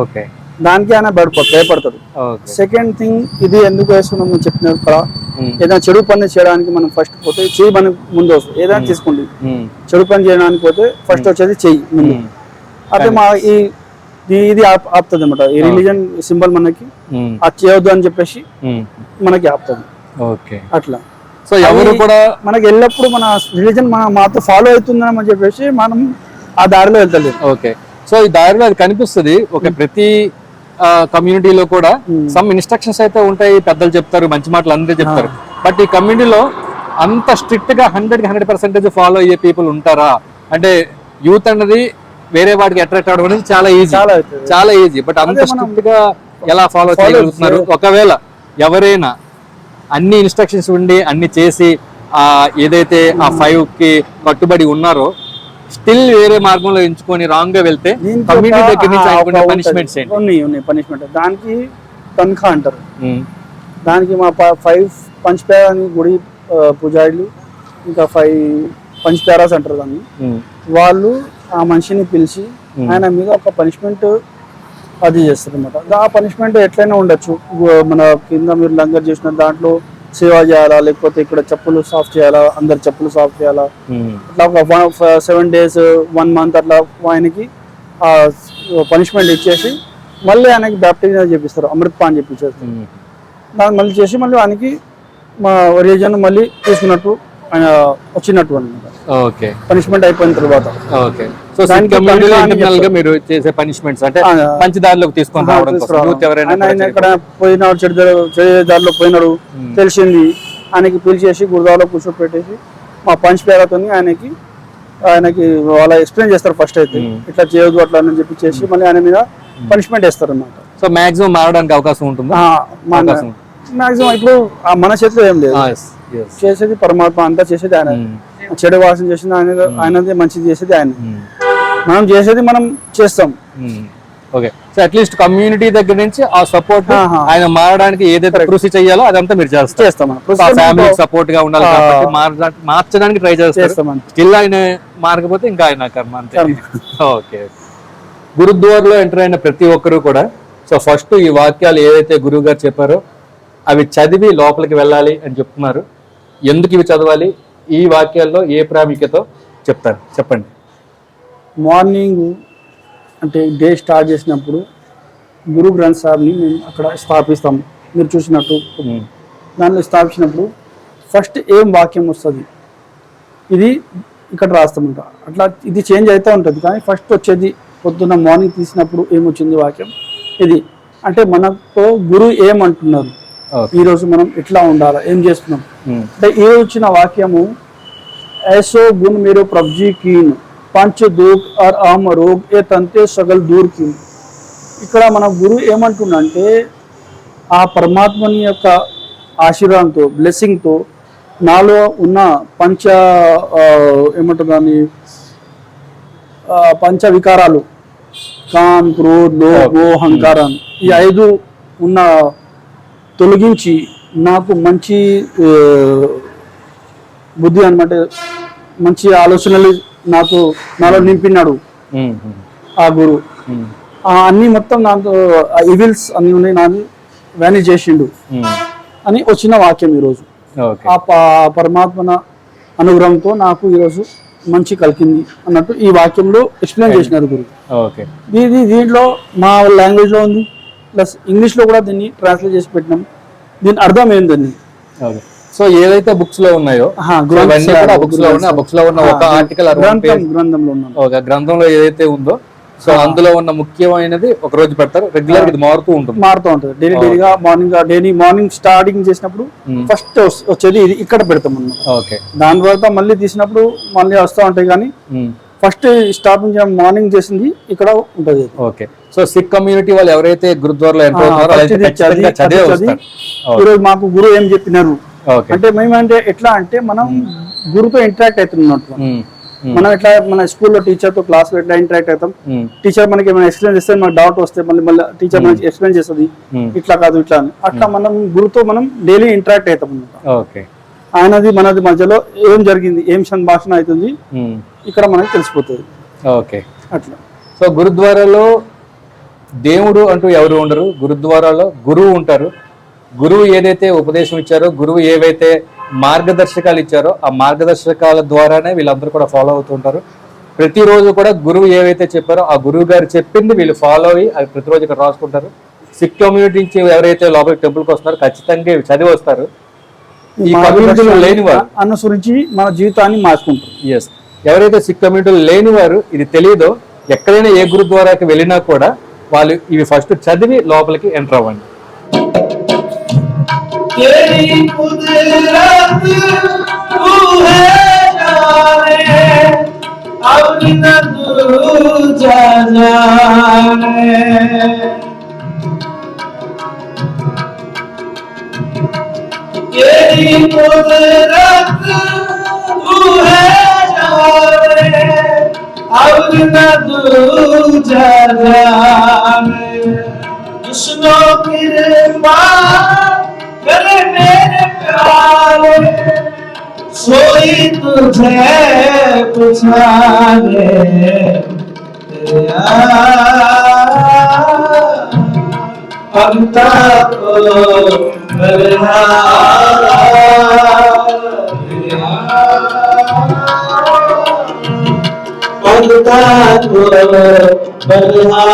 ఓకే, దానికి ఆయన భయపడతాడు. సెకండ్ థింగ్, ఇది ఎందుకు వేసుకున్నాం చెప్పిన కదా, ఏదైనా చెడు పని చేయడానికి మనం ఫస్ట్ పోతే చెయ్యి మనకు ముందు వస్తుంది. ఏదైనా తీసుకోండి, చెడు పని చేయడానికి పోతే ఫస్ట్ వచ్చేది చెయ్యి ముందు. అయితే మా ఇది ఆపుతుంది అనమాట. ఈ రిలీజన్ సింబల్ మనకి అది చేయొద్దు అని చెప్పేసి మనకి ఆపుతుంది. ఓకే, అట్లా. సో ఎవరు కూడా మనకి ఎల్లప్పుడు మన రిలీజన్ మాతో ఫాలో అవుతుందని చెప్పేసి మనం ఆ దారిలో వెళ్తలేదు. ఓకే, సో ఈ దారిలో అది కనిపిస్తుంది. ఒక ప్రతి కమ్యూనిటీలో కూడా సమ్ ఇన్స్ట్రక్షన్స్ అయితే ఉంటాయి, పెద్దలు చెప్తారు, మంచి మాటలు అందరూ చెప్తారు. బట్ ఈ కమ్యూనిటీలో అంత స్ట్రిక్ట్ గా 100% ఫాలో అయ్యే పీపుల్ ఉంటారా? అంటే యూత్ అన్నది వేరే వాడికి అట్రాక్ట్ అవడం అనేది చాలా ఈజీ, బట్ అంత స్ట్రిక్ట్ గా ఎలా ఫాలో చేయగలుగుతున్నారు? ఒకవేళ ఎవరైనా అన్ని ఇన్స్ట్రక్షన్స్ ఉండి అన్ని చేసి ఏదైతే ఆ 5 కి కట్టుబడి ఉన్నారో స్టిల్ వేరే మార్గంలో ఎంచుకొని రాంగ్ గా వెళ్తే కమ్యూనిటీ దగ్గర నుంచి అనుకునే పనిష్మెంట్స్ ఏంటి? ఉన్నాయి పనిష్మెంట్. దానికి తన్ఖా అంటారు. దానికి మా 5 పంచప్యారాని గుడి పూజారులు, ఇంకా 5 పంచప్యారాస్ అంటారు దాన్ని, వాళ్ళు ఆ మనిషిని పిలిచి ఆయన మీద ఒక పనిష్మెంట్ అది చేస్తారు అనమాట. ఆ పనిష్మెంట్ ఎట్లయినా ఉండొచ్చు. మన కింద మీరు లంగర్ చేసిన దాంట్లో సేవ చేయాలా, లేకపోతే ఇక్కడ చెప్పులు సాఫ్ చేయాలా, అందరు చెప్పులు సాఫ్ చేయాలా, అట్లా ఒక 7 days 1 month అట్లా ఆయనకి ఆ పనిష్మెంట్ ఇచ్చేసి మళ్ళీ ఆయనకి బ్యాప్టిజం చేపిస్తారు, అమృతపాన్ చేపించేస్తారు. దాన్ని మళ్ళీ చేసి మళ్ళీ ఆయనకి మా రిలీజన్ మళ్ళీ తీసుకున్నట్టు ఆయన వచ్చినట్టు అనమాట. ఓకే, పనిష్మెంట్ అయిపోయిన తర్వాత. ఓకే, సో ఇంటర్నల్ గా మీరు చేసే పనిష్మెంట్స్ అంటే మంచి దారిలోకి తీసుకొని రావడం కోసం యూత్ ఎవరైనా ఆయన ఇక్కడ పోయినాడు, చెడు దారిలో పోయినాడు తెలిసింది, ఆయనకి పిలిచేసి గురుదాలో కూర్చోపెట్టేసి మా పంచ్ పేరతో ఆయనకి వాళ్ళ ఎక్స్ప్లెయిన్ చేస్తారు. ఫస్ట్ అయితే ఇట్లా చేయొద్దు అట్లా అని చెప్పి చేసి మళ్ళీ ఆయన మీద పనిష్మెంట్ వేస్తారు అన్నమాట. సో మాక్సిమం మారడానికి అవకాశం ఉంటుంది. మాక్సిమం ఇప్పుడు మన చేతిలో ఏం లేదు, చేసేది పరమాత్మ, అంతా చేసేది ఆయన. చెడు వాసన చేసింది ఆయన, ఆయనది మంచిది చేసేది ఆయన. మనం చేసేది మనం చేస్తాం. ఓకే. సో అట్లీస్ట్ కమ్యూనిటీ దగ్గర నుంచి ఆ సపోర్ట్ ఆహా. ఆయన మారడానికి ఏదైతే కృషి చేయాలో అదంతా మీరు చేస్తారు. ఫ్యామిలీ సపోర్ట్ గా ఉండాలి కాబట్టి మార్చడానికి ట్రై చేస్తారు. స్టిల్ ఆయన మారకపోతే ఇంకా ఆయన కర్మ అంతే. ఓకే. గురుద్వారాలో ఎంటర్ అయిన ప్రతి ఒక్కరు కూడా సో ఫస్ట్ ఈ వాక్యాలు ఏదైతే గురువు గారు చెప్పారో అవి చదివి లోపలికి వెళ్ళాలి అని చెప్తున్నారు. ఎందుకు ఇవి చదవాలి, ఈ వాక్యాల్లో ఏ ప్రాముఖ్యత చెప్తారు చెప్పండి. మార్నింగ్ అంటే డే స్టార్ట్ చేసినప్పుడు గురు గ్రంథ్ సాబ్ని మేము అక్కడ స్థాపిస్తాం. మీరు చూసినట్టు దానిలో స్థాపించినప్పుడు ఫస్ట్ ఏం వాక్యం వస్తుంది ఇది ఇక్కడ రాస్తామంట. అట్లా ఇది చేంజ్ అవుతూ ఉంటుంది కానీ ఫస్ట్ వచ్చేది పొద్దున్న మార్నింగ్ తీసినప్పుడు ఏమొచ్చింది వాక్యం ఇది. అంటే మనకు గురువు ఏమంటున్నారు, ఈరోజు మనం ఎట్లా ఉండాలా, ఏం చేస్తున్నాం అంటే ఈరోజు వచ్చిన వాక్యము ऐसो गुण मेरो प्रभु जी कीन पंच दुख और आम रोग ए तंते सगल दूर की. ఇక్కడ మన గురువు ఏమంటుండంటే ఆ పరమాత్మని యొక్క ఆశీర్వాదంతో బ్లెస్సింగ్తో నాలో ఉన్న ఏమంటుందని పంచ వికారాలు కామ్ క్రోధ్ లోభ అహంకారం ఈ 5 ఉన్న తొలగించి నాకు మంచి బుద్ధి అన్నమాట, మంచి ఆలోచనలు నాలో నింపినాడు ఆ గురు. అన్ని మొత్తం నాతో ఈవిల్స్ అన్ని ఉన్నాయి నాది వ్యానిష్ చేసిండు అని వచ్చిన వాక్యం ఈరోజు. ఆ పరమాత్మ అనుగ్రహంతో నాకు ఈరోజు మంచి కలిగింది అన్నట్టు ఈ వాక్యంలో ఎక్స్ప్లెయిన్ చేసినారు గురు. దీంట్లో మా లాంగ్వేజ్ లో ఉంది, ప్లస్ ఇంగ్లీష్ లో కూడా దీన్ని ట్రాన్స్లేట్ చేసి పెట్టినాం. దీని అర్థం ఏందని సో ఏదైతే బుక్స్ లో ఉన్నాయో బుక్స్ లో ఉన్న ఒక ఆర్టికల్ గ్రంథంలో ఏదైతే ఉందో సో అందులో ఉన్న ముఖ్యమైనది ఒక రోజు పెడతారు. రెగ్యులర్ ఇది మారుతూ ఉంటుంది డైలీ మార్నింగ్ స్టార్టింగ్ చేసినప్పుడు ఫస్ట్ వచ్చేది ఇది ఇక్కడ పెడతాం అన్నమాట. ఓకే. దాని తర్వాత మళ్ళీ తీసినప్పుడు మళ్ళీ వస్తూ ఉంటాయి కానీ ఫస్ట్ స్టార్టింగ్ మార్నింగ్ చేసింది ఇక్కడ ఉంటది. ఓకే. సో సిక్ కమ్యూనిటీ వాళ్ళు ఎవరైతే గురుద్వారాలో ఎంటర్ అవుతున్నారో ఈరోజు మాకు గురువు ఏం చెప్పినారు అంటే మేమంటే ఎట్లా అంటే మనం గురువుతో ఇంటరాక్ట్ అవుతున్నట్టు. మనం ఎట్లా మన స్కూల్లో టీచర్ తో క్లాస్ లో ఎట్లా ఇంటరాక్ట్ అవుతాం, టీచర్ మనకి ఏమైనా ఎక్స్ప్లెయిన్ చేస్తే మనకి డౌట్ వస్తే మళ్ళీ టీచర్ మనకి ఎక్స్ప్లెయిన్ చేస్తుంది ఇట్లా కాదు ఇట్లా అని. అట్లా మనం గురువుతో మనం డైలీ ఇంటరాక్ట్ అవుతాం అన్నమాట. ఆయనది మనది మధ్యలో ఏం జరిగింది, ఏం సంభాషణ అవుతుంది ఇక్కడ మనకి తెలిసిపోతుంది. ఓకే. అట్లా. సో గురుద్వారాలో దేవుడు అంటూ ఎవరు ఉండరు, గురుద్వారాలో గురువు ఉంటారు. గురువు ఏదైతే ఉపదేశం ఇచ్చారో, గురువు ఏవైతే మార్గదర్శకాలు ఇచ్చారో ఆ మార్గదర్శకాల ద్వారానే వీళ్ళందరూ కూడా ఫాలో అవుతుంటారు. ప్రతిరోజు కూడా గురువు ఏవైతే చెప్పారో ఆ గురువు గారు చెప్పింది వీళ్ళు ఫాలో అయ్యి అది ప్రతిరోజు ఇక్కడ రాసుకుంటారు. సిక్ కమ్యూనిటీ నుంచి ఎవరైతే లోపలికి టెంపుల్కి వస్తున్నారో ఖచ్చితంగా చదివి వస్తారు. ఈ కమ్యూనిటీలో లేని వారు అనుసరించి మన జీవితాన్ని మార్చుకుంటారు. ఎస్. ఎవరైతే సిక్ కమ్యూనిటీలో లేని వారు ఇది తెలియదో ఎక్కడైనా ఏ గురుద్వారాకి వెళ్ళినా కూడా వాళ్ళు ఇవి ఫస్ట్ చదివి లోపలికి ఎంటర్ అవ్వండి. तेरी कुदरत तू है जाने अब न दूजा जाने तेरी कुदरत तू है जाने अब न दूजा जाने दुश्मनों की करे मेरे प्यारे सोई तुझे पुछाने पगता को पगता को Hare